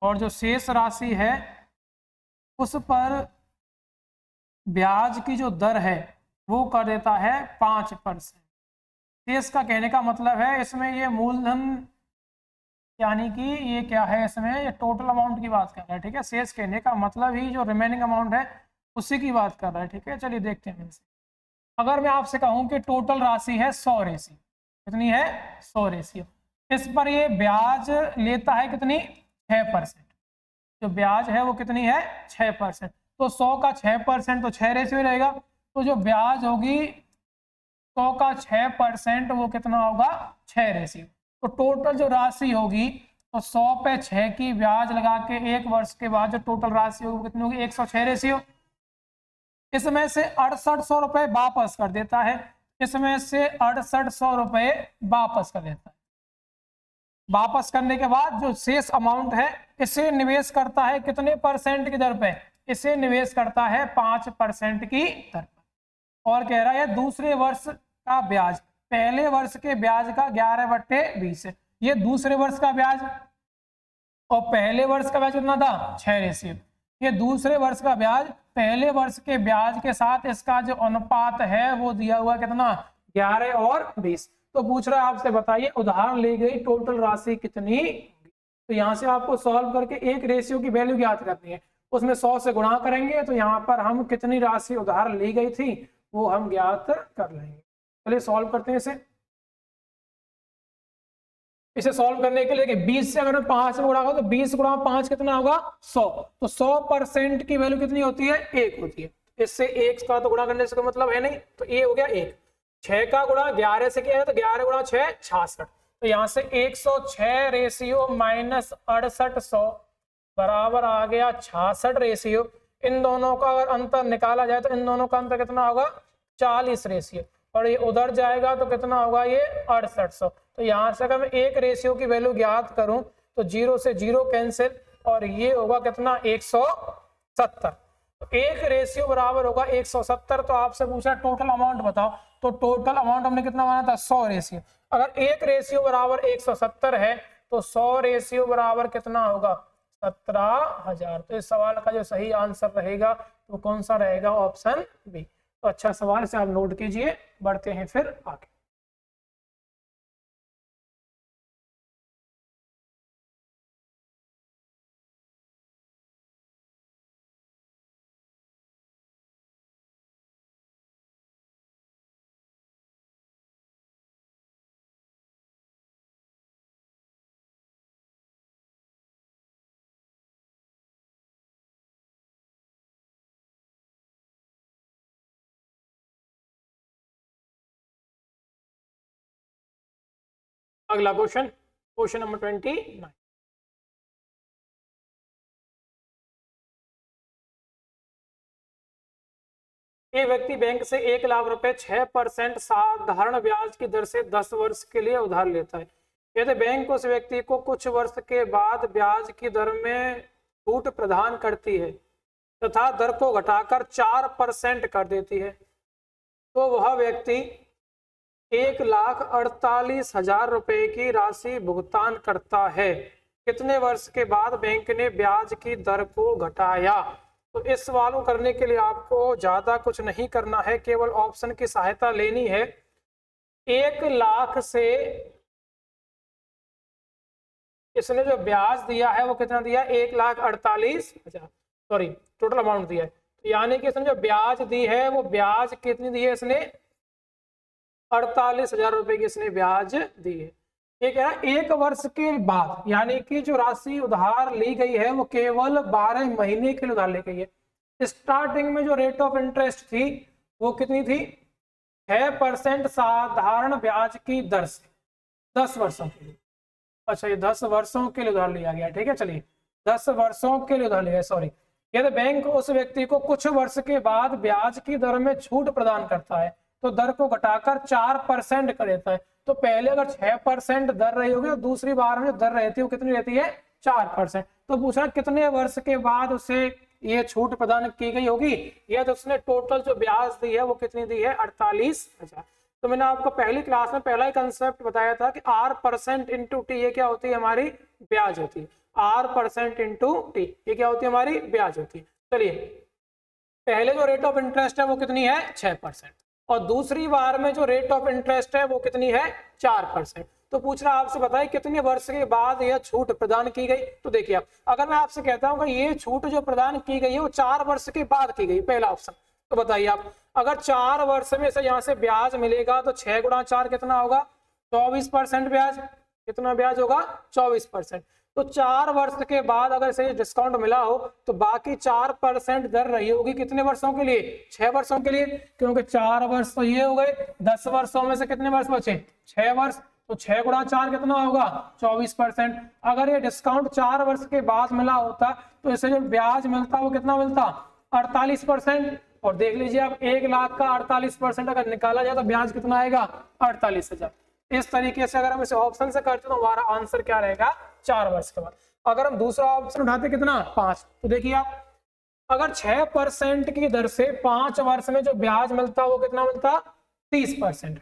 और जो शेष राशि है उस पर ब्याज की जो दर है वो कर देता है 5%। शेष का कहने का मतलब है इसमें ये मूलधन, यानी कि ये क्या है, इसमें ये टोटल अमाउंट की बात कर रहा है, ठीक है। शेष कहने का मतलब ही जो रिमेनिंग अमाउंट है उसी की बात कर रहा है, ठीक है। चलिए देखते हैं इनसे। अगर मैं आपसे कहूं कि टोटल राशि है 100 रेशियो, कितनी है, 100 रेशियो, इस पर ये ब्याज लेता है कितनी, 6%। जो ब्याज है वो कितनी है, 6%। तो 100 का 6% तो 6 रेशियो रहेगा। तो जो ब्याज होगी 100 का 6% वो कितना होगा, 6 रेशियो। तो टोटल जो राशि होगी तो 100 पे 6 की ब्याज लगा के 1 वर्ष के बाद जो टोटल राशि होगी वो कितनी होगी, 106 रेशियो। इसमें से 6800 रुपये वापस कर देता है, इसमें से 6800 रुपये वापस कर देता है। वापस करने के बाद जो शेष अमाउंट है इसे निवेश करता है कितने परसेंट की दर पे, इसे निवेश करता है 5% की दर पर। और कह रहा है दूसरे वर्ष का ब्याज पहले वर्ष के ब्याज का 11/20 है। ये दूसरे वर्ष का ब्याज और पहले वर्ष का ब्याज कितना था, 6 रेशियो। ये दूसरे वर्ष का ब्याज पहले वर्ष के ब्याज के साथ इसका जो अनुपात है वो दिया हुआ कितना, 11 और 20। तो पूछ रहा है आपसे, बताइए उधार ली गई टोटल राशि कितनी। तो यहाँ से आपको सॉल्व करके एक रेशियो की वैल्यू ज्ञात करनी है, उसमें 100 से गुणा करेंगे तो यहाँ पर हम कितनी राशि उधार ली गई थी वो हम ज्ञात कर लेंगे। चलिए सॉल्व करते हैं इसे। इसे सॉल्व करने के लिए देखिए 20 से अगर मैं 5 में गुणा तो 20 गुणा 5 कितना होगा 100। तो 100% की वैल्यू कितनी होती है 1 होती है। इससे 1 का तो गुणा करने से कोई मतलब है नहीं, तो ये हो गया 1। 6 का गुणा 11 से किया है तो 11 गुणा 6 66। तो यहाँ से 106 रेशियो माइनस 6800 बराबर आ गया 66 रेशियो। इन दोनों का अगर अंतर निकाला जाए तो इन दोनों का अंतर कितना होगा 40 रेशियो, और ये उधर जाएगा तो कितना होगा ये 6800। तो यहाँ से अगर मैं एक रेशियो की वैल्यू ज्ञात करूं तो 0 से 0 कैंसिल, और ये होगा कितना 170। तो एक रेशियो बराबर होगा 170। तो आपसे पूछा टोटल अमाउंट बताओ, तो टोटल अमाउंट हमने कितना बनाया था 100 रेशियो। अगर एक रेशियो बराबर 170 है तो 100 रेशियो बराबर कितना होगा 17,000। तो इस सवाल का जो सही आंसर रहेगा वो कौन सा रहेगा, ऑप्शन बी। तो अच्छा सवाल से आप नोट कीजिए। बढ़ते हैं फिर आगे। अगला क्वेश्चन, क्वेश्चन नंबर 29। एक व्यक्ति बैंक से 1 लाख रुपए 6% साधारण ब्याज की दर से 10 वर्ष के लिए उधार लेता है। यदि बैंक उस व्यक्ति को कुछ वर्ष के बाद ब्याज की दर में छूट प्रदान करती है तथा दर को घटाकर 4% कर देती है, तो वह व्यक्ति 1,48,000 रुपए की राशि भुगतान करता है। कितने वर्ष के बाद बैंक ने ब्याज की दर को घटाया? तो इस सवाल को करने के लिए आपको ज्यादा कुछ नहीं करना है, केवल ऑप्शन की सहायता लेनी है। 1 लाख से इसने जो ब्याज दिया है वो कितना दिया, 1,48,000, सॉरी टोटल अमाउंट दिया है। यानी कि इसने जो ब्याज दी है वो ब्याज कितनी दी है इसने, 48,000 रुपए की इसने ब्याज दी है। ठीक है ना, 1 वर्ष के बाद, यानी कि जो राशि उधार ली गई है वो केवल 12 महीने के लिए उधार ली गई है। स्टार्टिंग में जो रेट ऑफ इंटरेस्ट थी वो कितनी थी, 6% साधारण ब्याज की दर से 10 वर्षों के लिए। अच्छा, ये 10 वर्षों के लिए उधार लिया गया। ठीक है, चलिए 10 वर्षों के लिए उधार लिया, सॉरी। यदि बैंक उस व्यक्ति को कुछ वर्ष के बाद ब्याज की दर में छूट प्रदान करता है तो दर को घटाकर 4% कर देता है। तो पहले अगर 6% दर रही होगी तो दूसरी बार में जो दर रहती है वो कितनी रहती है 4%। तो पूछा कितने वर्ष के बाद उसे ये छूट प्रदान की गई होगी, या तो उसने टोटल जो ब्याज दी है वो कितनी दी है 48,000। तो मैंने आपको पहली क्लास में पहला ही कंसेप्ट बताया था कि R% × T ये क्या होती है, हमारी ब्याज होती है। R% × T ये क्या होती है, हमारी ब्याज होती है। चलिए, पहले जो रेट ऑफ इंटरेस्ट है वो कितनी है 6%, और दूसरी बार में जो रेट ऑफ इंटरेस्ट है वो कितनी है 4%। तो पूछ रहा आपसे बताइए कितने वर्ष के बाद यह छूट प्रदान की गई। तो देखिए, आप अगर मैं आपसे कहता हूं कि ये छूट जो प्रदान की गई है वो 4 वर्ष के बाद की गई, पहला ऑप्शन, तो बताइए आप, अगर 4 वर्ष में से यहाँ से ब्याज मिलेगा तो 6 × 4 कितना होगा 24% ब्याज। कितना ब्याज होगा 24%। तो 4 वर्ष के बाद अगर इसे डिस्काउंट मिला हो तो बाकी 4% दर रही होगी कितने वर्षों के लिए, 6 वर्षों के लिए, क्योंकि 4 वर्ष तो ये हो गए, 10 वर्षों में से कितने वर्ष बचे 6 वर्ष। तो 6 × 4 कितना होगा 24%। अगर ये डिस्काउंट 4 वर्ष के बाद मिला होता तो इसे जो ब्याज मिलता वो कितना मिलता 48%। और देख लीजिए आप, 1 लाख का 48% अगर निकाला जाए तो ब्याज कितना आएगा 48,000। इस तरीके से अगर हम इसे ऑप्शन से करते तो हमारा आंसर क्या रहेगा 4 वर्ष के बाद। अगर हम दूसरा ऑप्शन उठाते कितना 5, तो देखिए आप, अगर 6% की दर से 5 वर्ष में जो ब्याज मिलता वो कितना मिलता 30%।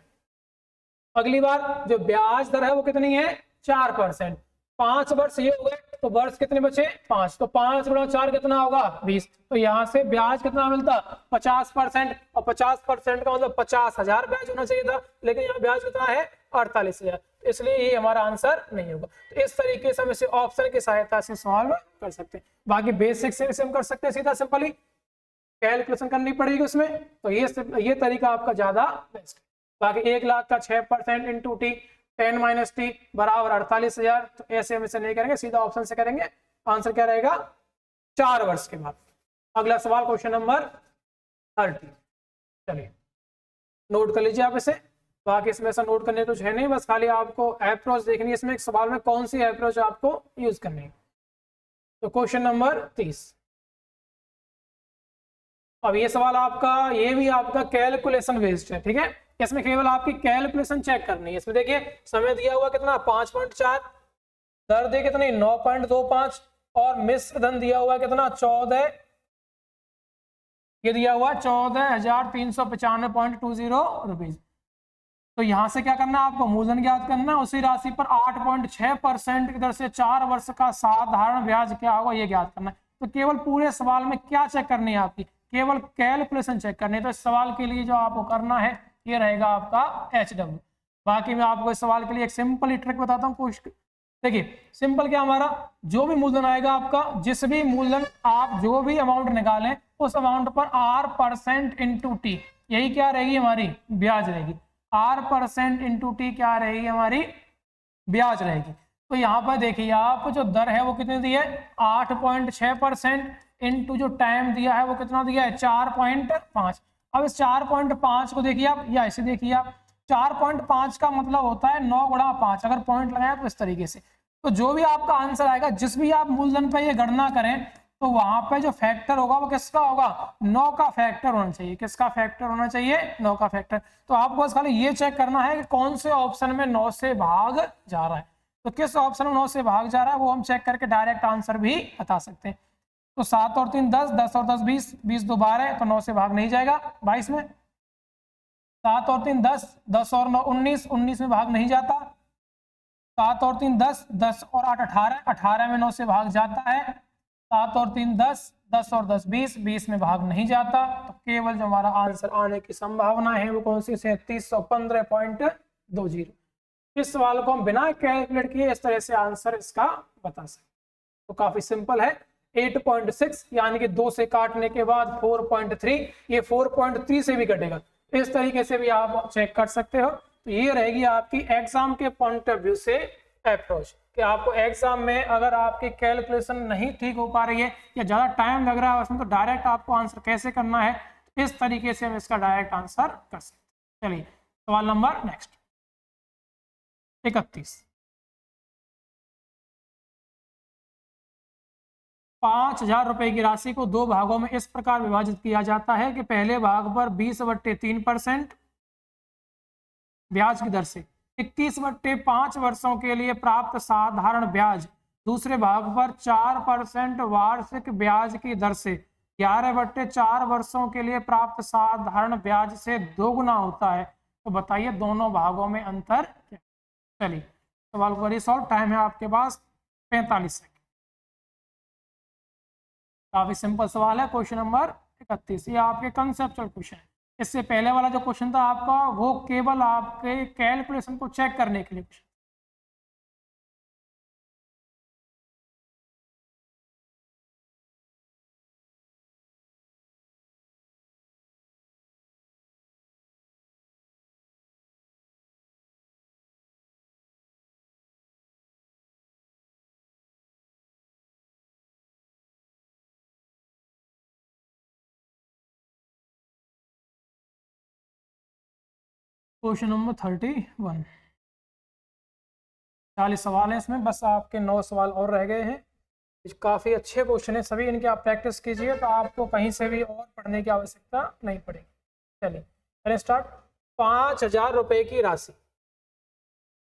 अगली बार जो ब्याज दर है वो कितनी है 4%। 5 वर्ष ये हो गए तो वर्ष कितने बचे 5, तो 5 × 4 कितना होगा 20। तो यहाँ से ब्याज कितना मिलता 50%, और 50% का मतलब 50,000 ब्याज होना चाहिए था, लेकिन यहाँ ब्याज कितना है 48,000, इसलिए ये हमारा आंसर नहीं होगा। तो इस तरीके से हम इसे ऑप्शन की सहायता से सॉल्व कर सकते हैं। बाकी बेसिक से इसे हम कर सकते हैं सीधा सिंपली, कैलकुलेशन करनी पड़ेगी उसमें, तो ये तरीका आपका ज्यादा बेस्ट है। बाकी 1 लाख का 6% × T 10 माइनस टी बराबर 48,000। तो ऐसे हम इसे नहीं करेंगे, सीधा ऑप्शन से करेंगे। आंसर क्या रहेगा? 4 वर्ष के बाद। अगला सवाल क्वेश्चन नंबर 30। चलिए नोट कर लीजिए आप इसे। बाकी इसमें ऐसा नोट करने कुछ है नहीं, बस खाली आपको अप्रोच देखनी है इसमें एक सवाल में कौन सी अप्रोच आपको यूज करनी है। तो क्वेश्चन नंबर 30। अब ये सवाल आपका, ये भी आपका कैलकुलेशन बेस्ड है, ठीक है। इसमें केवल आपकी कैलकुलेशन चेक करनी है। इसमें देखिए समय दिया हुआ कितना 5.4, दर दे कितनी 9.25 और मिश्र धन दिया हुआ कितना 14, ये दिया हुआ 14,395.20 रुपीज। तो यहां से क्या करना है आपको? मूलधन ज्ञात करना है। उसी राशि पर 8.6% की दर से 4 वर्ष का साधारण ब्याज क्या होगा ये ज्ञात करना है। तो केवल पूरे सवाल में क्या चेक करनी है आपकी? केवल कैलकुलेशन चेक करनी है। तो इस सवाल के लिए जो आपको करना है ये रहेगा आपका HW। बाकी मैं आपको इस सवाल के लिए एक सिंपल ट्रिक बताता हूँ। देखिए सिंपल क्या, हमारा जो भी मूलधन आएगा आपका, जिस भी मूलधन आप जो भी अमाउंट निकालें उस अमाउंट पर R% इंटू टी, यही क्या रहेगी हमारी ब्याज रहेगी। R% इंटू टी क्या रहेगी हमारी ब्याज रहेगी। तो यहाँ पर देखिए आप जो दर है वो कितनी दी है 8.6% इंटू जो टाइम दिया है वो कितना दिया है 4.5। अब इस 4.5 को देखिए आप, या इसे देखिए आप, 4.5 का मतलब होता है 9 गुणा 5। अगर पॉइंट लगाया तो इस तरीके से, तो जो भी आपका आंसर आएगा, जिस भी आप मूलधन पे ये गणना करें, तो वहां पे जो फैक्टर होगा वो किसका होगा? 9 का फैक्टर होना चाहिए। किसका फैक्टर होना चाहिए? 9 का फैक्टर। तो आपको बस खाली ये चेक करना है कि कौन से ऑप्शन में 9 से भाग जा रहा है। तो किस ऑप्शन में 9 से भाग जा रहा है वो हम चेक करके डायरेक्ट आंसर भी बता सकते हैं। तो 7 और 3 10, 10 और 10 20, 20 दो 12, तो 9 से भाग नहीं जाएगा 22 में। 7 और 3 10, 10 और 9 19, 19 में भाग नहीं जाता। 7 और 3 10, 10 और 8 18, 18 में 9 से भाग जाता है। 7 और 3 10, 10 और 10 20, 20 में भाग नहीं जाता। तो केवल जो हमारा आंसर आने की संभावना है वो कौन सी? 3715.20। इस सवाल को हम बिना कैलकुलेट किए इस तरह से आंसर इसका बता सकते। तो काफी सिंपल है। 8.6 यानी कि 2 से काटने के बाद 4.3, ये 4.3 से भी कटेगा। इस तरीके से भी आप चेक कर सकते हो। तो ये रहेगी आपकी एग्जाम के पॉइंट ऑफ व्यू से अप्रोच, कि आपको एग्जाम में अगर आपकी कैलकुलेशन नहीं ठीक हो पा रही है या ज्यादा टाइम लग रहा है उसमें, तो डायरेक्ट आपको आंसर कैसे करना है, इस तरीके से हम इसका डायरेक्ट आंसर कर सकते हैं। चलिए सवाल नंबर नेक्स्ट 31। 5,000 रुपए की राशि को 2 भागों में इस प्रकार विभाजित किया जाता है कि पहले भाग पर 20/3% ब्याज की दर से 21/5 वर्षों के लिए प्राप्त साधारण ब्याज दूसरे भाग पर 4% वार्षिक ब्याज की दर से 11/4 वर्षों के लिए प्राप्त साधारण ब्याज से दोगुना होता है। तो बताइए दोनों भागों में अंतर क्या? चलिए सवाल को करिए सॉल्व। टाइम है आपके पास 45 सेकंड। काफी सिंपल सवाल है। क्वेश्चन नंबर 31, ये आपके कंसेप्चुअल क्वेश्चन है। इससे पहले वाला जो क्वेश्चन था आपका वो केवल आपके कैलकुलेशन को चेक करने के लिए क्वेश्चन। क्वेश्चन नंबर 31, 40 सवाल है इसमें, बस आपके 9 सवाल और रह गए हैं। काफी अच्छे क्वेश्चन है सभी, इनकी आप प्रैक्टिस कीजिए तो आपको कहीं से भी और पढ़ने की आवश्यकता नहीं पड़ेगी। चलिए करें स्टार्ट। 5,000 रुपए की राशि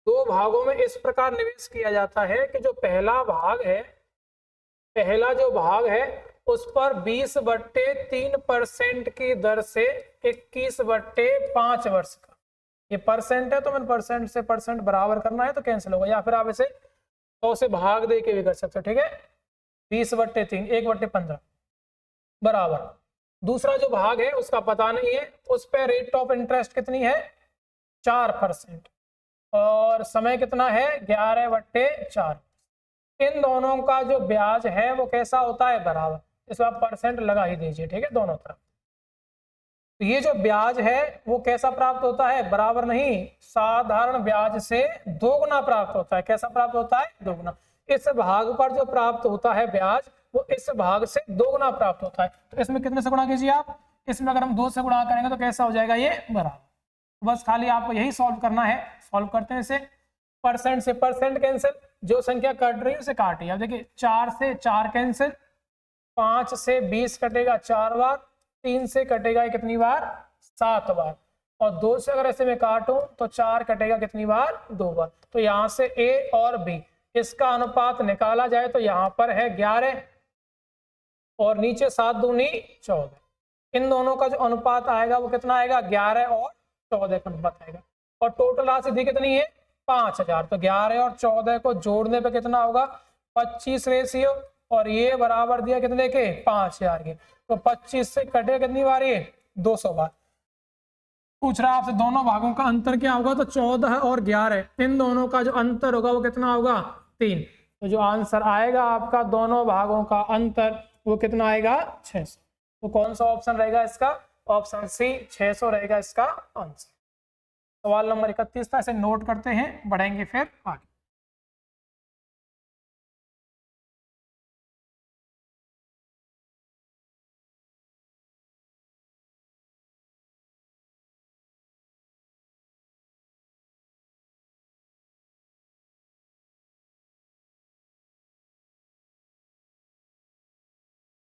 2 भागों में इस प्रकार निवेश किया जाता है कि जो पहला जो भाग है उस पर 20/3% की दर से 21/5 वर्ष का, ये परसेंट है तो मैंने परसेंट से परसेंट बराबर करना है तो कैंसिल होगा, या फिर आप इसे 100 से भाग दे के भी कर सकते हो, ठीक है। 20/3 1/15 बराबर। दूसरा जो भाग है उसका पता नहीं है, उस पर रेट ऑफ इंटरेस्ट कितनी है 4% और समय कितना है 11/4। इन दोनों का जो ब्याज है वो कैसा होता है बराबर, इसमें आप परसेंट लगा ही दीजिए, ठीक है, दोनों तरफ। तो ये जो ब्याज है वो कैसा प्राप्त होता है, बराबर नहीं, साधारण ब्याज से दोगुना प्राप्त होता है। कैसा प्राप्त होता है, दोगुना। इस भाग पर जो प्राप्त होता है ब्याज वो इस भाग से दोगुना प्राप्त होता है। तो इसमें कितने से गुणा कीजिए आप, इसमें अगर हम 2 से गुणा करेंगे तो कैसा हो जाएगा, ये बराबर। बस खाली आपको यही सॉल्व करना है। सॉल्व करते हैं इसे, परसेंट से परसेंट कैंसिल, जो संख्या कट रही है उसे काटिए। अब देखिए 4 से 4 कैंसिल, 5 से 20 कटेगा 4 बार, 3 से कटेगा कितनी बार, 7 बार, और 2 से अगर ऐसे में काटूं तो 4 कटेगा कितनी बार, 2 बार। तो यहाँ से ए और बी इसका अनुपात निकाला जाए तो यहाँ पर है 11 और नीचे 7 दूनी 14। इन दोनों का जो अनुपात आएगा वो कितना आएगा, 11 और 14 का अनुपात आएगा। और टोटल राशि दी कितनी है, 5000। तो 11 और 14 को जोड़ने पे कितना होगा, 25 रेशियो, और ये बराबर दिया कितने के, 5000 के। तो 25 से कटे कितनी बार, ये 200 बार। पूछ रहा है आपसे दोनों भागों का अंतर क्या होगा, तो 14 और 11 इन दोनों का जो अंतर होगा वो कितना होगा, 3। तो जो आंसर आएगा आपका दोनों भागों का अंतर वो कितना आएगा, 600। तो कौन सा ऑप्शन रहेगा इसका, ऑप्शन सी 600 रहेगा इसका आंसर। सवाल नंबर 31 था, इसे नोट करते हैं, बढ़ेंगे फिर आगे।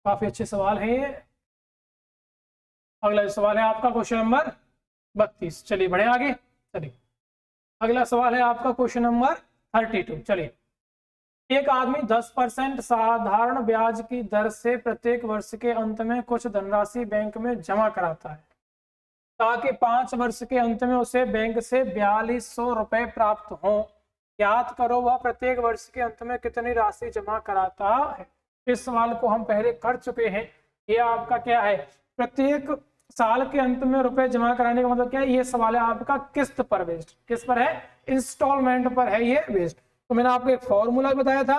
काफी अच्छे सवाल है ये। अगला सवाल है आपका क्वेश्चन नंबर 32। चलिए बढ़े आगे। चलिए अगला सवाल है आपका क्वेश्चन नंबर 32। चलिए, एक आदमी 10% साधारण ब्याज की दर से प्रत्येक वर्ष के अंत में कुछ धनराशि बैंक में जमा कराता है ताकि 5 वर्ष के अंत में उसे बैंक से 4200 रुपए प्राप्त हो। ज्ञात करो वह प्रत्येक वर्ष के अंत में कितनी राशि जमा कराता है। इस सवाल को हम पहले कर चुके हैं। ये आपका क्या है, प्रत्येक साल के अंत में रुपए जमा कराने का मतलब क्या है, ये सवाल है आपका किस्त पर बेस्ड। किस पर है, इंस्टॉलमेंट पर है ये बेस्ड। तो मैंने आपको एक फॉर्मूला बताया था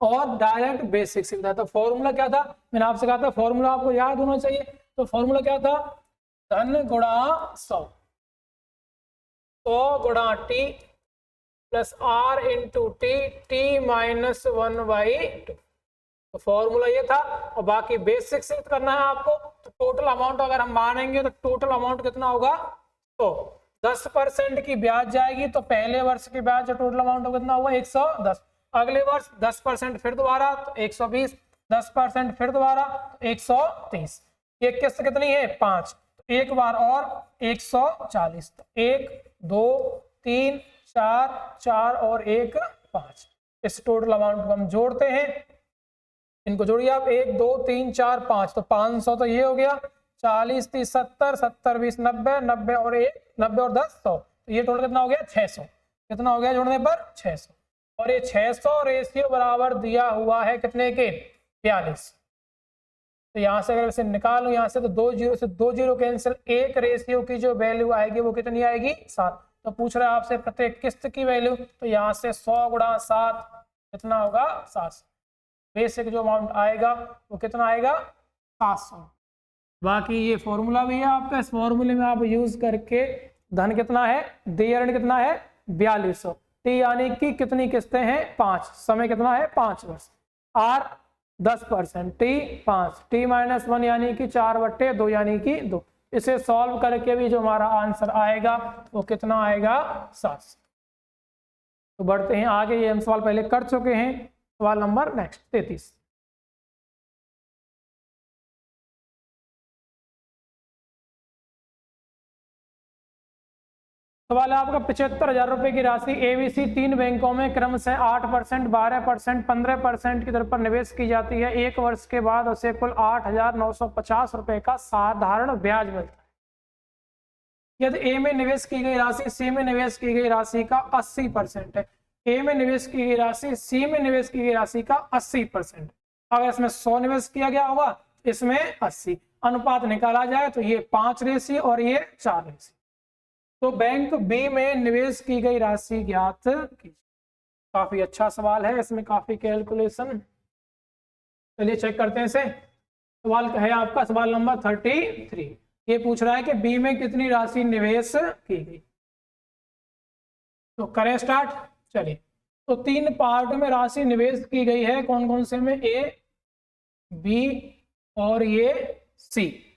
और डायरेक्ट बेसिक से बताया था। फॉर्मूला क्या था, मैंने आपसे कहा था फॉर्मूला आपको याद होना चाहिए। तो फॉर्मूला क्या था, धन गुणा 100, 100 गुणा T plus R into T, T minus 1/2। तो फॉर्मूला ये था, और बाकी बेसिक से करना है आपको। तो टोटल अमाउंट अगर हम मानेंगे तो टोटल अमाउंट कितना होगा, तो 10% की ब्याज जाएगी तो पहले वर्ष की ब्याज टोटल अमाउंट कितना होगा, 110। अगले वर्ष 10% फिर दोबारा तो 120, 10% फिर दोबारा तो 130। ये किस्त कितनी है, 5। तो एक बार और 140। तो 1 2 3 4 4 और 1 5। इस टोटल अमाउंट को हम जोड़ते हैं, इनको जोड़िए आप, 1 2 3 4 5। तो 500 तो ये हो गया, 40 30 70, 70 20 90, 90 और 1 90 और 10 100। तो ये टोटल कितना हो गया, 600। कितना हो गया जोड़ने पर, 600। और ये 600 रेशियो बराबर दिया हुआ है कितने के, 42। तो यहाँ से अगर इसे निकालूं यहाँ से, तो 2 जीरो से 2 जीरो कैंसिल, एक रेशियो की जो वैल्यू आएगी वो कितनी आएगी, 7। तो पूछ रहा है आपसे प्रत्येक किस्त की वैल्यू, तो यहाँ से 100 गुणा 7 कितना होगा, 700। बेसिक जो अमाउंट आएगा वो कितना आएगा, 700। बाकी ये फॉर्मूला भी है आपका, इस फॉर्मूले में आप यूज करके धन कितना है, देय ऋण कितना है, 4200। टी यानी कि कितनी किस्तें हैं, 5। समय कितना है, 5 वर्ष। आर 10%, टी 5, टी माइनस 1 यानी कि 4/2 यानी कि 2। इसे सॉल्व करके भी जो हमारा आंसर आएगा वो कितना आएगा, 700। तो बढ़ते हैं आगे, ये हम सवाल पहले कर चुके हैं। सवाल नंबर नेक्स्ट 33। सवाल है आपका 75,000 रुपए की राशि एबीसी 3 बैंकों में क्रमशः 8%, 12%, 15% की दर पर निवेश की जाती है। एक वर्ष के बाद उसे कुल 8,950 रुपए का साधारण ब्याज मिलता है। यदि ए में निवेश की गई राशि सी में निवेश की गई राशि का 80% है। ए में निवेश की गई राशि सी में निवेश की गई राशि का 80%। अगर इसमें 100 निवेश किया गया होगा, इसमें 80। अनुपात निकाला जाए तो ये 5 रेशियो और ये 4 रेशियो। तो बैंक बी में निवेश की गई राशि ज्ञात कीजिए। काफी अच्छा सवाल है, इसमें काफी कैलकुलेशन। चलिए चेक करते हैं इसे। सवाल है आपका सवाल नंबर 33। ये पूछ रहा है कि बी में कितनी राशि निवेश की गई। तो करें स्टार्ट। चलिए, तो 3 पार्ट में राशि निवेश की गई है। कौन कौन से में? ए, बी और ये सी।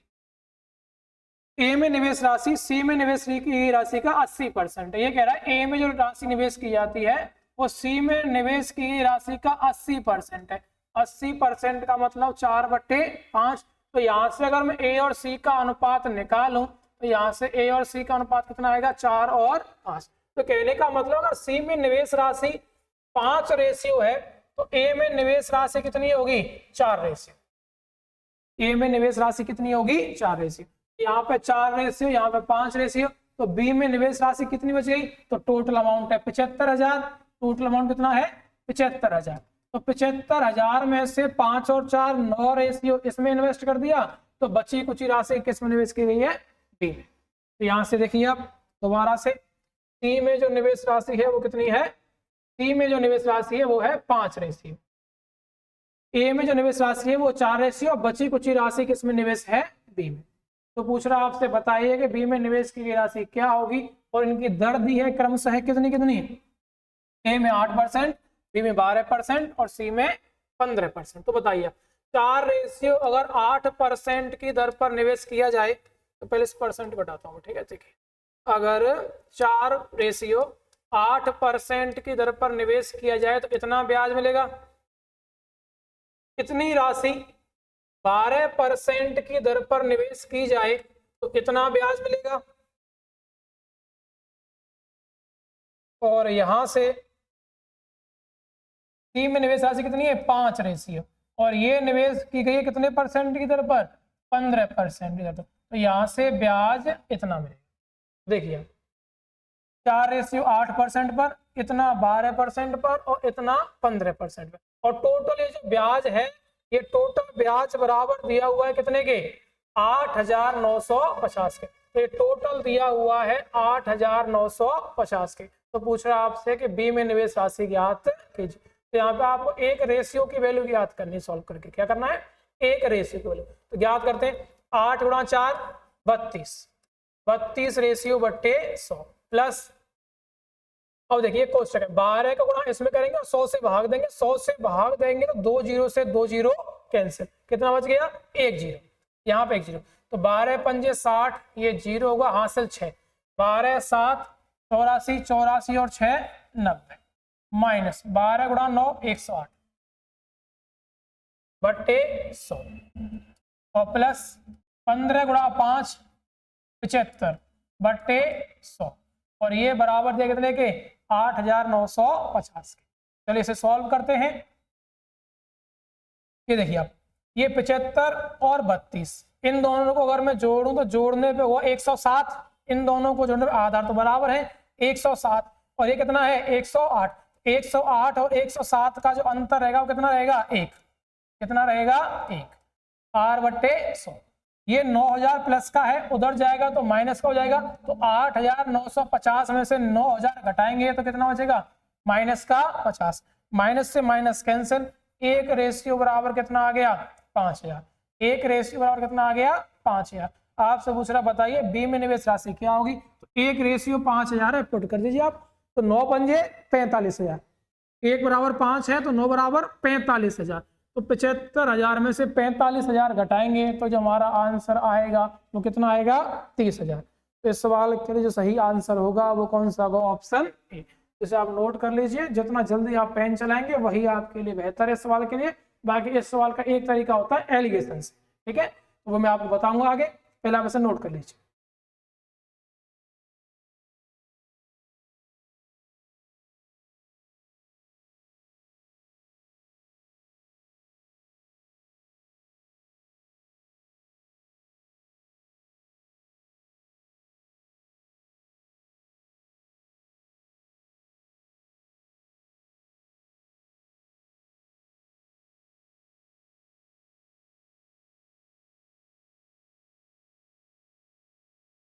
ए में निवेश राशि, सी में निवेश की गई राशि का 80% है। ये कह रहा है ए में जो राशि निवेश की जाती है वो सी में निवेश की गई राशि का 80% है। 80% का मतलब 4/5। तो यहाँ से अगर मैं ए और सी का अनुपात निकालूं तो यहाँ से ए और सी का अनुपात कितना आएगा? 4 और 5। तो कहने का मतलब अगर सी में निवेश राशि 5 रेशियो है तो ए में निवेश राशि कितनी होगी? 4 रेशियो। ए में निवेश राशि कितनी होगी? 4 रेशियो। यहाँ पे 4 रेशियो, यहाँ पे 5 रेशियो। तो बी में निवेश राशि कितनी बच गई? तो टोटल अमाउंट है 75,000। टोटल अमाउंट कितना है? 75,000। तो 75,000 में से 5 और 4 9 रेशियो इसमें इन्वेस्ट कर दिया, तो बची कुछ राशि किस में निवेश की गई है? बी में। तो यहाँ से देखिए आप दोबारा से, सी में जो निवेश राशि है वो कितनी है? सी में जो निवेश राशि है वो है 5 रेशियो। ए में जो निवेश राशि है वो 4 रेशियो। बची कुछ राशि किस में निवेश है? बी में। तो पूछ रहा आपसे बताइए कि बी में निवेश की गई राशि क्या होगी और इनकी दर दी है क्रमशः कितनी कितनी? ए में 8%, बी में 12% और सी में 15%। तो बताइए 4 रेशियो अगर 8% की दर पर निवेश किया जाए तो पहले इस परसेंट बताता हूँ, ठीक है? देखिए, अगर 4 रेशियो 8% की दर पर निवेश किया जाए तो इतना ब्याज मिलेगा। इतनी राशि 12% की दर पर निवेश की जाए तो कितना ब्याज मिलेगा। और यहां से सी में निवेश राशि कितनी है? 5 रेशियो। और ये निवेश की गई है कितने परसेंट की दर पर? 15% की दर पर। तो यहां से ब्याज इतना मिलेगा। देखिए 4 रेशियो 8% पर, इतना 12% पर और इतना 15% पर। और टोटल ये जो ब्याज है, ये टोटल ब्याज बराबर दिया हुआ है कितने के? 8,950 के। तो ये टोटल दिया हुआ है 8,950 के। तो पूछ रहा है आपसे कि बी में निवेश राशि ज्ञात कीजिए। तो यहाँ पे आपको एक रेशियो की वैल्यू ज्ञात करनी, सॉल्व करके क्या करना है? एक रेशियो की वैल्यू। तो ज्ञात करते हैं 8 गुणा 4 32, 32 रेशियो बट्टे 100 प्लस, अब देखिए कोष्टक है, 12 का गुणा इसमें करेंगे और 100 से भाग देंगे। 100 से भाग देंगे तो 2 जीरो से 2 जीरो कैंसिल, कितना बच गया? 1 जीरो, यहाँ पे 1 जीरो। तो 12 पंजे 60, ये जीरो होगा, हासिल 6। 12 7 84, 84 और 6 90, माइनस 12 गुणा 9 108 बट्टे 100 और प्लस 15 गुणा 5 75 बट्टे 100 और ये बराबर दिया कितने के? 8,950 के। चलिए इसे सॉल्व करते हैं। ये देखिए आप, ये 75 और 32, इन दोनों को अगर मैं जोड़ूं तो जोड़ने पे हुआ 107। इन दोनों को जोड़ने पे आधार तो बराबर है 107 और ये कितना है? 108। 108 और 107 का जो अंतर रहेगा वो कितना रहेगा? 1। कितना रहेगा? 1। r/100। ये 9,000 प्लस का है, उधर जाएगा तो माइनस का हो जाएगा। तो 8,950 में से 9,000 घटाएंगे तो कितना बचेगा? माइनस का 50। माइनस से माइनस कैंसिल। एक रेशियो बराबर कितना आ गया? 5,000। एक रेशियो बराबर कितना आ गया? 5,000। आपसे पूछ रहा बताइए बी में निवेश राशि क्या होगी? तो एक रेशियो 5,000 है, पुट कर दीजिए आप। तो 9 पंजे 45,000, 1 बराबर 5 है तो 9 बराबर 45,000। तो 75,000 में से 45,000 घटाएंगे तो जो हमारा आंसर आएगा वो कितना आएगा? 30,000। तो इस सवाल के लिए जो सही आंसर होगा वो कौन सा होगा? Option A. इसे आप नोट कर लीजिए, जितना जल्दी आप पेन चलाएंगे वही आपके लिए बेहतर है इस सवाल के लिए। बाकी इस सवाल का एक तरीका होता है एलिगेशन से, ठीक है? तो वो मैं आपको बताऊंगा आगे, पहले आप इसे नोट कर लीजिए।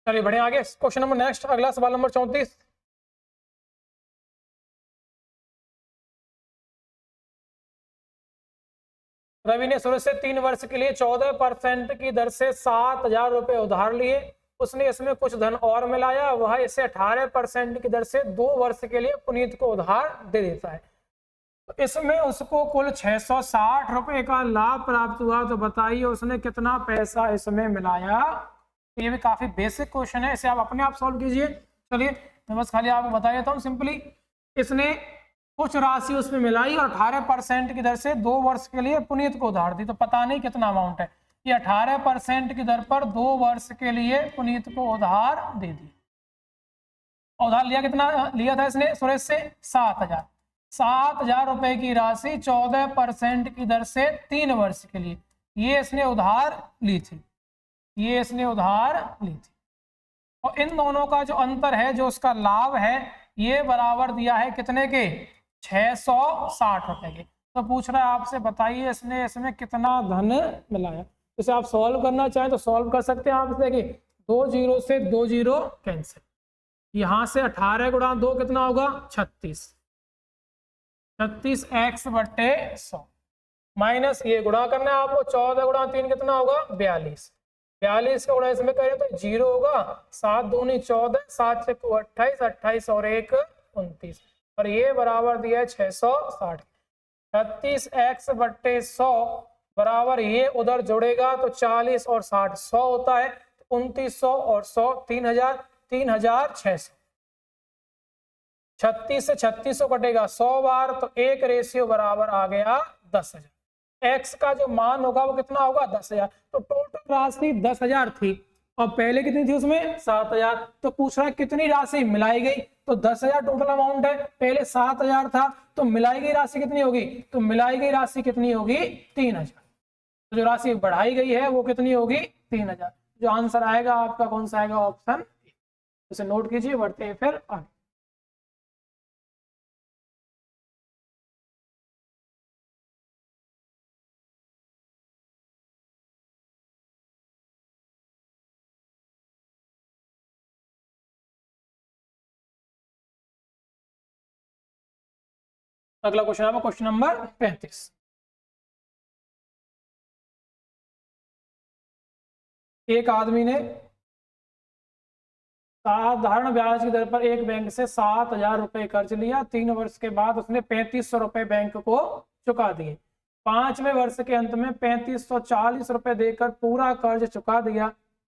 चलिए बढ़े आगे, क्वेश्चन नंबर नेक्स्ट, अगला सवाल नंबर 34। रवि ने सूरज से 3 वर्ष के लिए 14% की दर से 7,000 रुपए उधार लिए। उसने इसमें कुछ धन और मिलाया, वह इसे 18% की दर से 2 वर्ष के लिए पुनीत को उधार दे देता है। तो इसमें उसको कुल 660 रुपए का लाभ प्राप्त हुआ। तो बताइए उसने कितना पैसा इसमें मिलाया। ये भी काफी बेसिक क्वेश्चन है, इसे आप अपने आप सॉल्व कीजिए। चलिए मैं बस खाली आपको बता देता हूँ सिंपली। इसने कुछ राशि उसमें मिलाई और 18% की दर से 2 वर्ष के लिए पुनीत को उधार दी। तो पता नहीं कितना अमाउंट है, ये 18% की दर पर 2 वर्ष के लिए पुनीत को उधार दे दी। उधार लिया कितना लिया था इसने सुरेश से? 7,000। 7,000 रुपए की राशि 14% की दर से 3 वर्ष के लिए ये इसने उधार ली थी, ये इसने उधार ली थी। और इन दोनों का जो अंतर है, जो उसका लाभ है, ये बराबर दिया है कितने के? 660 रुपए के। तो पूछ रहा है आपसे, बताइए इसने इसमें कितना धन मिलाया। इसे आप सॉल्व करना चाहें तो सॉल्व कर सकते हैं आप। देखिए 2 जीरो से 2 जीरो कैंसिल, यहां से 18 गुणा 2 कितना होगा? 36। 36x/100 माइनस ये गुणा करना है आपको, 14 गुणा 3 कितना होगा? 42। 42 का गुणा इसमें करें तो 0 होगा। 7 दूनी 14, 7 से 28, 28 और 1 29, और ये बराबर दिया है 660। 36x/100 बराबर ये उधर जुड़ेगा तो 40 और 60 100 होता है। 2900 और 100 3000, 3600। 36 से 3600 कटेगा 100 बार, तो एक रेशियो बराबर आ गया 10,000। एक्स का जो मान होगा वो कितना होगा? 10,000। तो टोटल राशि 10,000 थी और पहले कितनी थी उसमें? 7,000। तो पूछ रहा है कितनी राशि मिलाई गई। तो 10,000 टोटल अमाउंट है, पहले 7,000 था, तो मिलाई गई राशि कितनी होगी? तो मिलाई गई राशि कितनी होगी? 3,000। तो जो राशि बढ़ाई गई है वो कितनी होगी? 3,000। जो आंसर आएगा आपका कौन सा आएगा? ऑप्शन। इसे नोट कीजिए, बढ़ते हैं फिर आगे। अगला क्वेश्चन है क्वेश्चन नंबर 35। एक आदमी ने साधारण ब्याज की दर पर एक बैंक से 7,000 रुपए कर्ज लिया। 3 वर्ष के बाद उसने 3,500 रुपए बैंक को चुका दिए। 5वें वर्ष के अंत में 3,540 रुपए देकर पूरा कर्ज चुका दिया,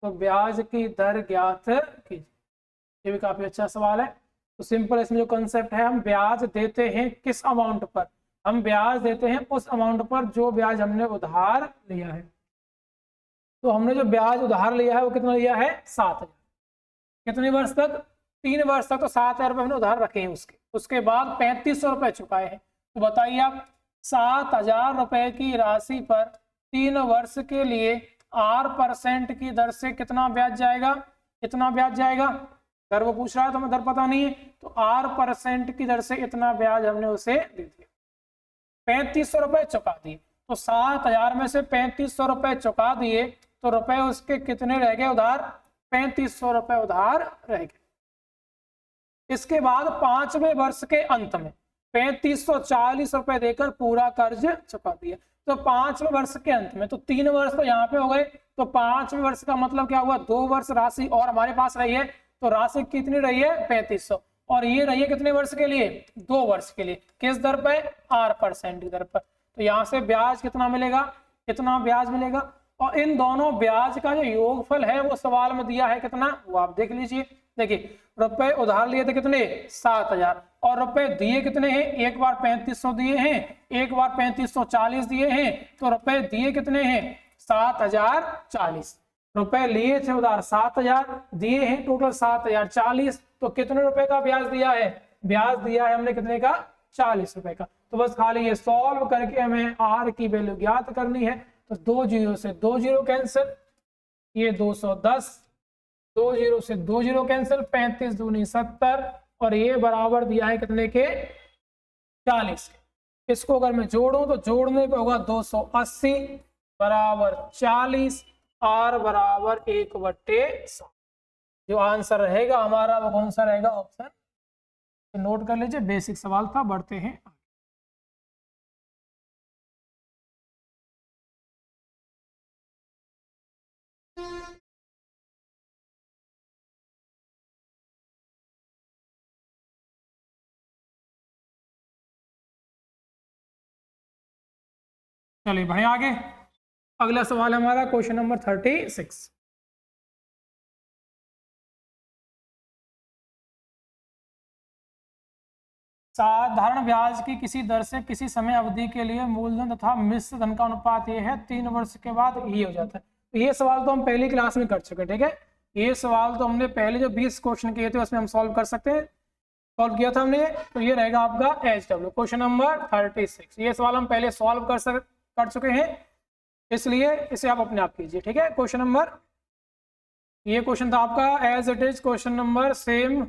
तो ब्याज की दर ज्ञात कीजिए। ये भी काफी अच्छा सवाल है। तो सिंपल इसमें जो कंसेप्ट है, हम ब्याज देते हैं किस अमाउंट पर? हम ब्याज देते हैं उस अमाउंट पर जो ब्याज हमने उधार लिया है। तो हमने जो ब्याज उधार लिया है वो कितना लिया है? 7,000। कितने वर्ष तक? 3 वर्ष तक। तो 7,000 रुपए हमने उधार रखे हैं उसके बाद 3,500 रुपए चुकाए हैं। तो बताइए आप 7,000 रुपए की राशि पर 3 वर्ष के लिए 8% की दर से कितना ब्याज जाएगा? इतना ब्याज जाएगा। दर वो पूछ रहा है तो हमें दर पता नहीं है, तो 8% की दर से इतना ब्याज हमने उसे दे दिया। 3,500 रुपए चुका दिए। तो 7,000 में से 3,500 रुपए चुका दिए, तो रुपए उसके कितने रह गए उधार? 3,500 रुपए उधार रह गए। इसके बाद 5वें वर्ष के अंत में 3,540 रुपए देकर पूरा कर्ज चुका दिया। तो 5वें वर्ष के अंत में, तो 3 वर्ष तो यहाँ पे हो गए, तो 5वें वर्ष का मतलब क्या हुआ? 2 वर्ष राशि और हमारे पास रही है। तो राशि कितनी रही है? 3,500। और ये रही है कितने वर्ष के लिए? 2 वर्ष के लिए। किस दर पे? 8% की दर पर। तो यहाँ से ब्याज कितना मिलेगा? कितना ब्याज मिलेगा। और इन दोनों ब्याज का जो योगफल है वो सवाल में दिया है कितना, वो आप देख लीजिए। देखिए रुपए उधार लिए थे कितने? 7,000। और रुपए दिए कितने हैं? एक बार 3,500 दिए हैं, एक बार 3,540 दिए हैं। तो रुपए दिए कितने हैं? 7,040। रुपए लिए थे उधार 7,000, दिए हैं टोटल 7,040। तो कितने रुपए का ब्याज दिया है? ब्याज दिया है हमने कितने का? 40 रुपए का। तो बस खाली ये सॉल्व करके हमें आर की वैल्यू ज्ञात करनी है। तो 2 जीरो से 2 जीरो कैंसिल, ये 210, 2 जीरो से 2 जीरो कैंसिल, 35 दूनी 70, और ये बराबर दिया है कितने के? 40 के। इसको अगर मैं जोड़ूं तो जोड़ने पे होगा 280 बराबर 40, आर बराबर 1/7। जो आंसर रहेगा हमारा वो कौन सा रहेगा? ऑप्शन। नोट कर लीजिए, बेसिक सवाल था। बढ़ते हैं। चलिए भाई आगे, अगला सवाल हमारा क्वेश्चन नंबर 36। साधारण ब्याज की किसी दर से किसी समय अवधि के लिए मूलधन तथा मिश्र धन का अनुपात ये है, 3 वर्ष के बाद ये हो जाता है। तो ये सवाल तो हम पहली क्लास में कर चुके, ठीक है। ये सवाल तो हमने पहले जो 20 क्वेश्चन किए थे उसमें हम सॉल्व कर सकते हैं, सॉल्व किया था हमने। तो ये रहेगा आपका HW क्वेश्चन नंबर 36। ये सवाल हम पहले सॉल्व कर चुके हैं, इसलिए इसे आप अपने आप कीजिए, ठीक है। क्वेश्चन नंबर, ये क्वेश्चन था आपका as it is question number same,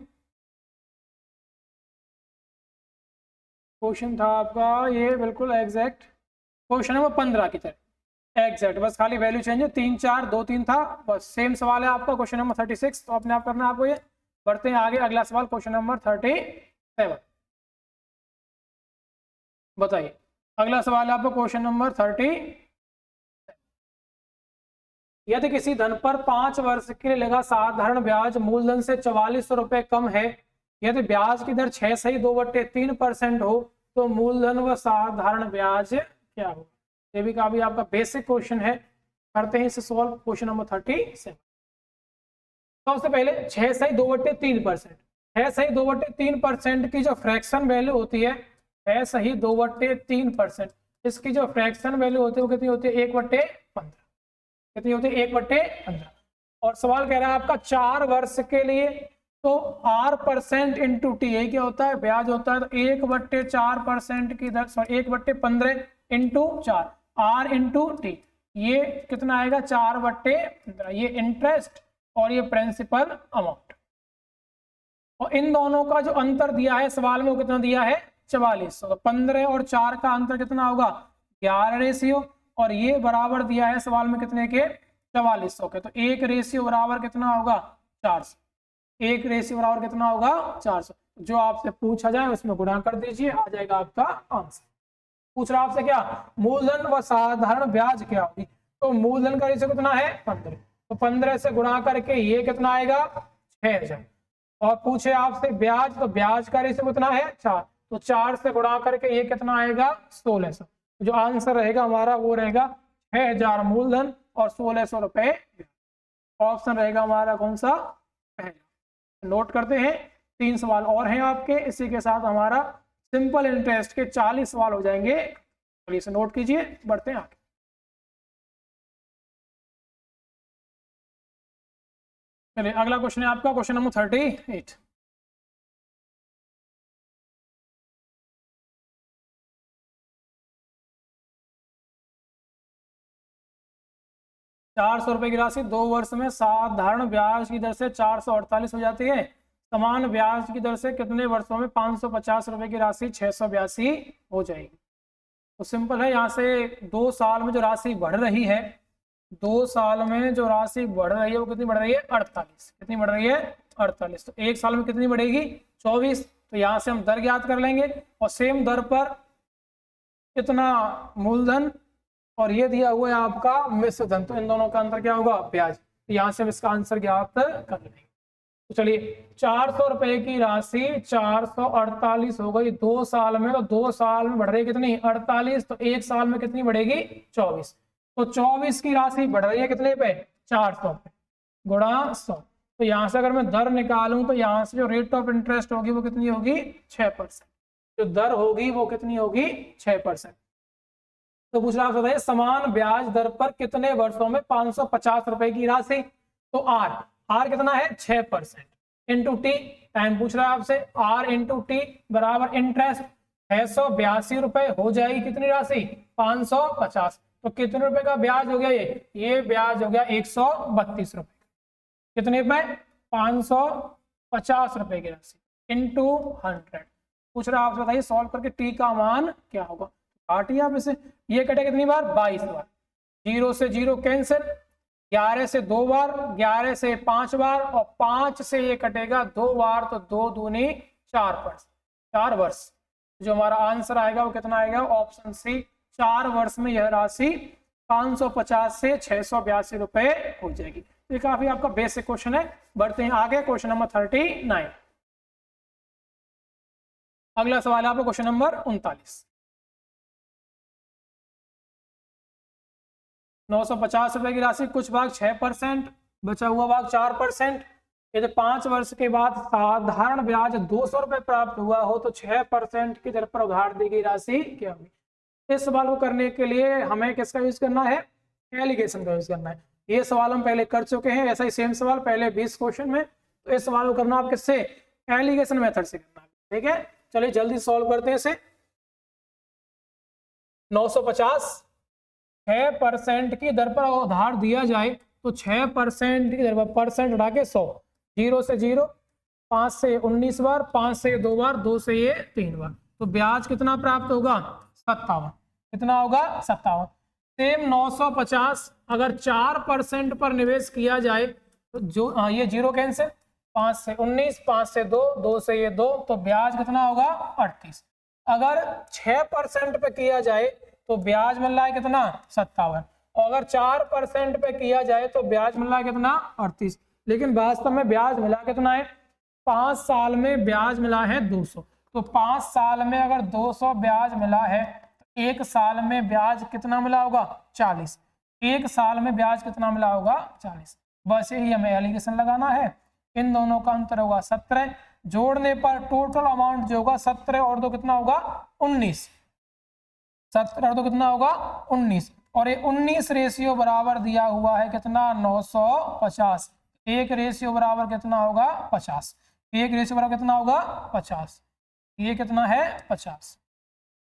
question था आपका ये बिल्कुल एग्जैक्ट क्वेश्चन नंबर 15 की तरह एग्जैक्ट, बस खाली वैल्यू चेंज है, 3 4 2 3 था, बस सेम सवाल है आपका क्वेश्चन नंबर 36। तो अपने आप करना है आपको ये। बढ़ते हैं आगे, अगला सवाल क्वेश्चन नंबर 37। बताइए, अगला सवाल है आपका क्वेश्चन नंबर 30। यदि किसी धन पर 5 वर्ष के लिए लगा साधारण ब्याज मूलधन से 4400 रुपए कम है, यदि ब्याज की दर 6 सही 2/3% हो, तो मूलधन व साधारण ब्याज क्या हो। ये भी काफी आपका बेसिक क्वेश्चन है, करते हैं इसे सॉल्व। Question number 37। सबसे पहले 6 सही 2/3%, 6 सही 2/3% की जो फ्रैक्शन वैल्यू होती है, 6 सही 2/3%, इसकी जो फ्रैक्शन वैल्यू होती है वो कितनी होती है, 1/15। कितनी होती है, 1/15। और सवाल कह रहा है आपका 4 वर्ष के लिए, तो R% इंटू टी, ये क्या होता है, ब्याज होता है। तो 1/4% की दर, sorry 1/15 into 4, R into T, ये कितना आएगा 4/15। ये इंटरेस्ट और ये प्रिंसिपल अमाउंट, और इन दोनों का जो अंतर दिया है सवाल में वो कितना दिया है, 4400। तो 15 और 4 का अंतर कितना होगा, 11 रेशियो, और ये बराबर दिया है सवाल में कितने के, 4400 के। तो 1 रेशियो बराबर कितना होगा, 400। 1 रेशियो बराबर कितना होगा, 400। जो आपसे पूछा जाए उसमें गुणा कर दीजिए, आ जाएगा आपका आंसर। पूछ रहा आपसे क्या, मूलधन व साधारण ब्याज क्या होगी। तो मूलधन का रेशियो कितना है, 15। तो 15 से गुणा करके ये कितना आएगा, 6000। और पूछे आपसे ब्याज, तो ब्याज का रेशियो कितना है, 4। तो 4 से गुणा करके ये कितना आएगा, 1600। जो आंसर रहेगा हमारा वो रहेगा 6000 मूलधन और 1600 रुपए। ऑप्शन रहेगा हमारा कौन सा, पहला। नोट करते हैं, 3 सवाल और हैं आपके, इसी के साथ हमारा सिंपल इंटरेस्ट के 40 सवाल हो जाएंगे। चलिए इसे नोट कीजिए, बढ़ते हैं आगे। चलिए अगला क्वेश्चन है आपका क्वेश्चन नंबर 38। 400 रुपए की राशि 2 वर्ष में साधारण ब्याज की दर से 448 हो जाती है, समान ब्याज की दर से कितने वर्षों में 550 रुपए की राशि 682 हो जाएगी। तो सिंपल है, यहाँ से 2 साल में जो राशि बढ़ रही है, 2 साल में जो राशि बढ़ रही है वो कितनी बढ़ रही है, 48। कितनी बढ़ रही है, 48। तो 1 साल में कितनी बढ़ेगी, 24। तो यहाँ से हम दर ज्ञात कर लेंगे, और सेम दर पर कितना मूलधन, और ये दिया हुआ है आपका मिश्र धन, तो इन दोनों का अंतर क्या होगा, ब्याज। तो यहाँ से हम इसका आंसर ज्ञात कर लेंगे। तो चलिए 400 रुपए की राशि 448 हो गई 2 साल में, तो 2 साल में बढ़ रही है कितनी, 48। तो 1 साल में कितनी बढ़ेगी, 24। तो 24 की राशि बढ़ रही है कितने पे, 400 पे, गुणा 100। तो यहाँ से अगर मैं दर निकालूं, तो यहाँ से जो रेट ऑफ इंटरेस्ट होगी वो कितनी होगी, 6%। जो दर होगी वो कितनी होगी, 6%। तो पूछ रहा है समान ब्याज दर पर कितने वर्षों में 550 रुपए की राशि। तो आर कितना है, 6% इंटू टी, टाइम पूछ रहा है आपसे, आर इंटू टी बराबर इंटरेस्ट 682 रुपए हो जाएगी कितनी राशि, 550। तो कितने रुपए का ब्याज हो गया, ये ब्याज हो गया 132 रुपए। कितने पे, 550 रुपए की राशि इंटू 100। पूछ रहा है आपसे बताइए सॉल्व करके टी का मान क्या होगा। काटिए आप इसे, ये कटे कितनी बार, 22 बार। 0 से 0 कैंसिल, 11 से 2 बार, 11 से 5 बार, और 5 से ये कटेगा 2 बार, तो 2 दूनी 4 वर्ष। जो हमारा आंसर आएगा वो कितना आएगा, ऑप्शन सी, 4 वर्ष में यह राशि 550 से 682 रुपए हो जाएगी। ये काफी आपका बेसिक क्वेश्चन है। बढ़ते हैं आगे, क्वेश्चन नंबर 39। अगला सवाल है आपका क्वेश्चन नंबर 39। 950 रुपए की राशि, कुछ भाग 6%, बचा हुआ भाग 4%। यदि 5 वर्ष के बाद साधारण ब्याज 200 रुपए प्राप्त हुआ हो तो 6% की दर पर उधार दी गई राशि क्या होगी। इस सवाल को करने के लिए हमें किसका यूज करना है, एलिगेशन का यूज करना है। ये सवाल हम पहले कर चुके हैं, ऐसा ही सेम सवाल पहले 20 क्वेश्चन में। तो इस सवाल को करना आप किससे, एलिगेशन मेथड से करना है। ठीक है, चलिए जल्दी सॉल्व करते हैं इसे। 950 6% की दर पर उधार दिया जाए तो 6% की दर पर परसेंट उठा के 100, 0 से 0, 5 से 19 बार, 5 से 2 बार, 2 से ये 3 बार, तो ब्याज कितना प्राप्त होगा, 57। कितना होगा, 57। सेम 950 अगर 4% पर निवेश किया जाए तो जो ये 0 कैंसिल, 5 से 19, 5 से 2, 2 से ये 2, तो ब्याज कितना होगा, 38। अगर 6% पे किया जाए तो ब्याज मिल रहा है कितना, 57। और अगर 4% पे किया जाए तो ब्याज मिल रहा है कितना, 38। लेकिन वास्तव में ब्याज मिला कितना है, 5 साल में ब्याज मिला है 200। तो 5 साल में अगर 200 ब्याज मिला है तो 1 साल में ब्याज कितना मिला होगा, 40। 1 साल में ब्याज कितना मिला होगा, 40। बस यही हमें एलिगेशन लगाना है। इन दोनों का अंतर होगा 17, जोड़ने पर टोटल अमाउंट जो होगा 17 और 2 कितना होगा, 19। 17 और 2 कितना होगा, 19। और ये 19 रेशियो बराबर दिया हुआ है कितना, 950। 1 रेशियो बराबर कितना होगा, 50। 1 रेशियो बराबर कितना होगा, 50। ये कितना है, 50।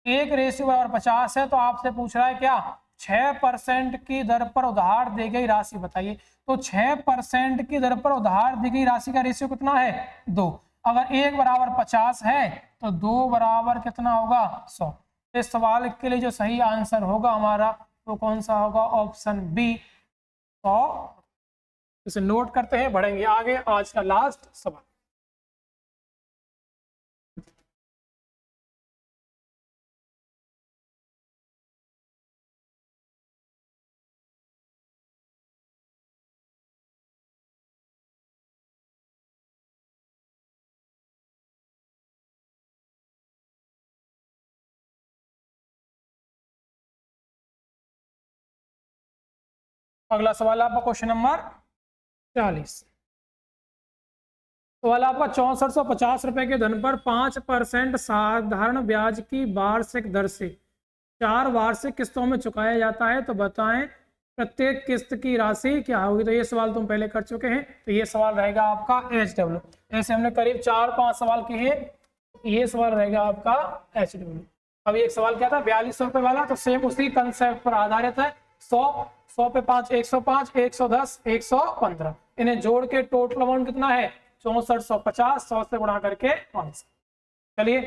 1 रेशियो बराबर 50 है। तो आपसे पूछ रहा है क्या, 6% की दर पर उधार दी गई राशि बताइए। तो 6% की दर पर उधार दी गई राशि का रेशियो कितना है, 2। अगर 1 बराबर 50 है तो 2 बराबर कितना होगा, 100। इस सवाल के लिए जो सही आंसर होगा हमारा वो कौन सा होगा, ऑप्शन बी, 100। इसे नोट करते हैं, बढ़ेंगे आगे। आज का लास्ट सवाल, अगला सवाल आपका क्वेश्चन नंबर 40। सवाल आपका 6450 रुपए के धन पर 5% साधारण ब्याज की वार्षिक दर से 4 वार्षिक किस्तों में चुकाया जाता है, तो बताएं प्रत्येक किस्त की राशि क्या होगी। तो ये सवाल तुम पहले कर चुके हैं, तो ये सवाल रहेगा आपका HW। ऐसे हमने करीब 4-5 सवाल किए हैं, ये सवाल रहेगा आपका HW। अभी एक सवाल क्या था, 4200 रुपए वाला, तो सेम उसी कंसेप्ट पर आधारित है। 100 पे 5 105, 110, 115, इन्हें जोड़ के टोटल अमाउंट कितना है, 6450, 100 से गुणा करके 500। चलिए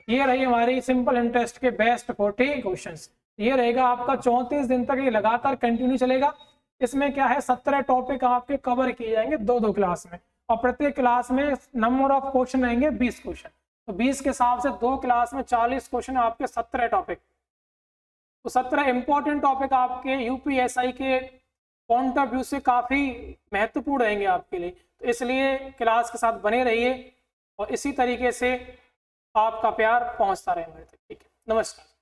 ये रही हमारी सिंपल इंटरेस्ट के बेस्ट 40 क्वेश्चंस। ये रहेगा आपका 34 दिन तक, ये लगातार कंटिन्यू चलेगा। इसमें क्या है, 17 टॉपिक आपके कवर किए जाएंगे 2-2 क्लास में, और प्रत्येक क्लास में नंबर ऑफ क्वेश्चन रहेंगे 20 क्वेश्चन। तो 20 के हिसाब से 2 क्लास में 40 क्वेश्चन, आपके 17 टॉपिक। तो 17 इंपॉर्टेंट टॉपिक आपके यूपीएसआई के पॉइंट ऑफ व्यू से काफी महत्वपूर्ण रहेंगे आपके लिए। तो इसलिए क्लास के साथ बने रहिए और इसी तरीके से आपका प्यार पहुंचता रहे मेरे तक। ठीक है, नमस्कार।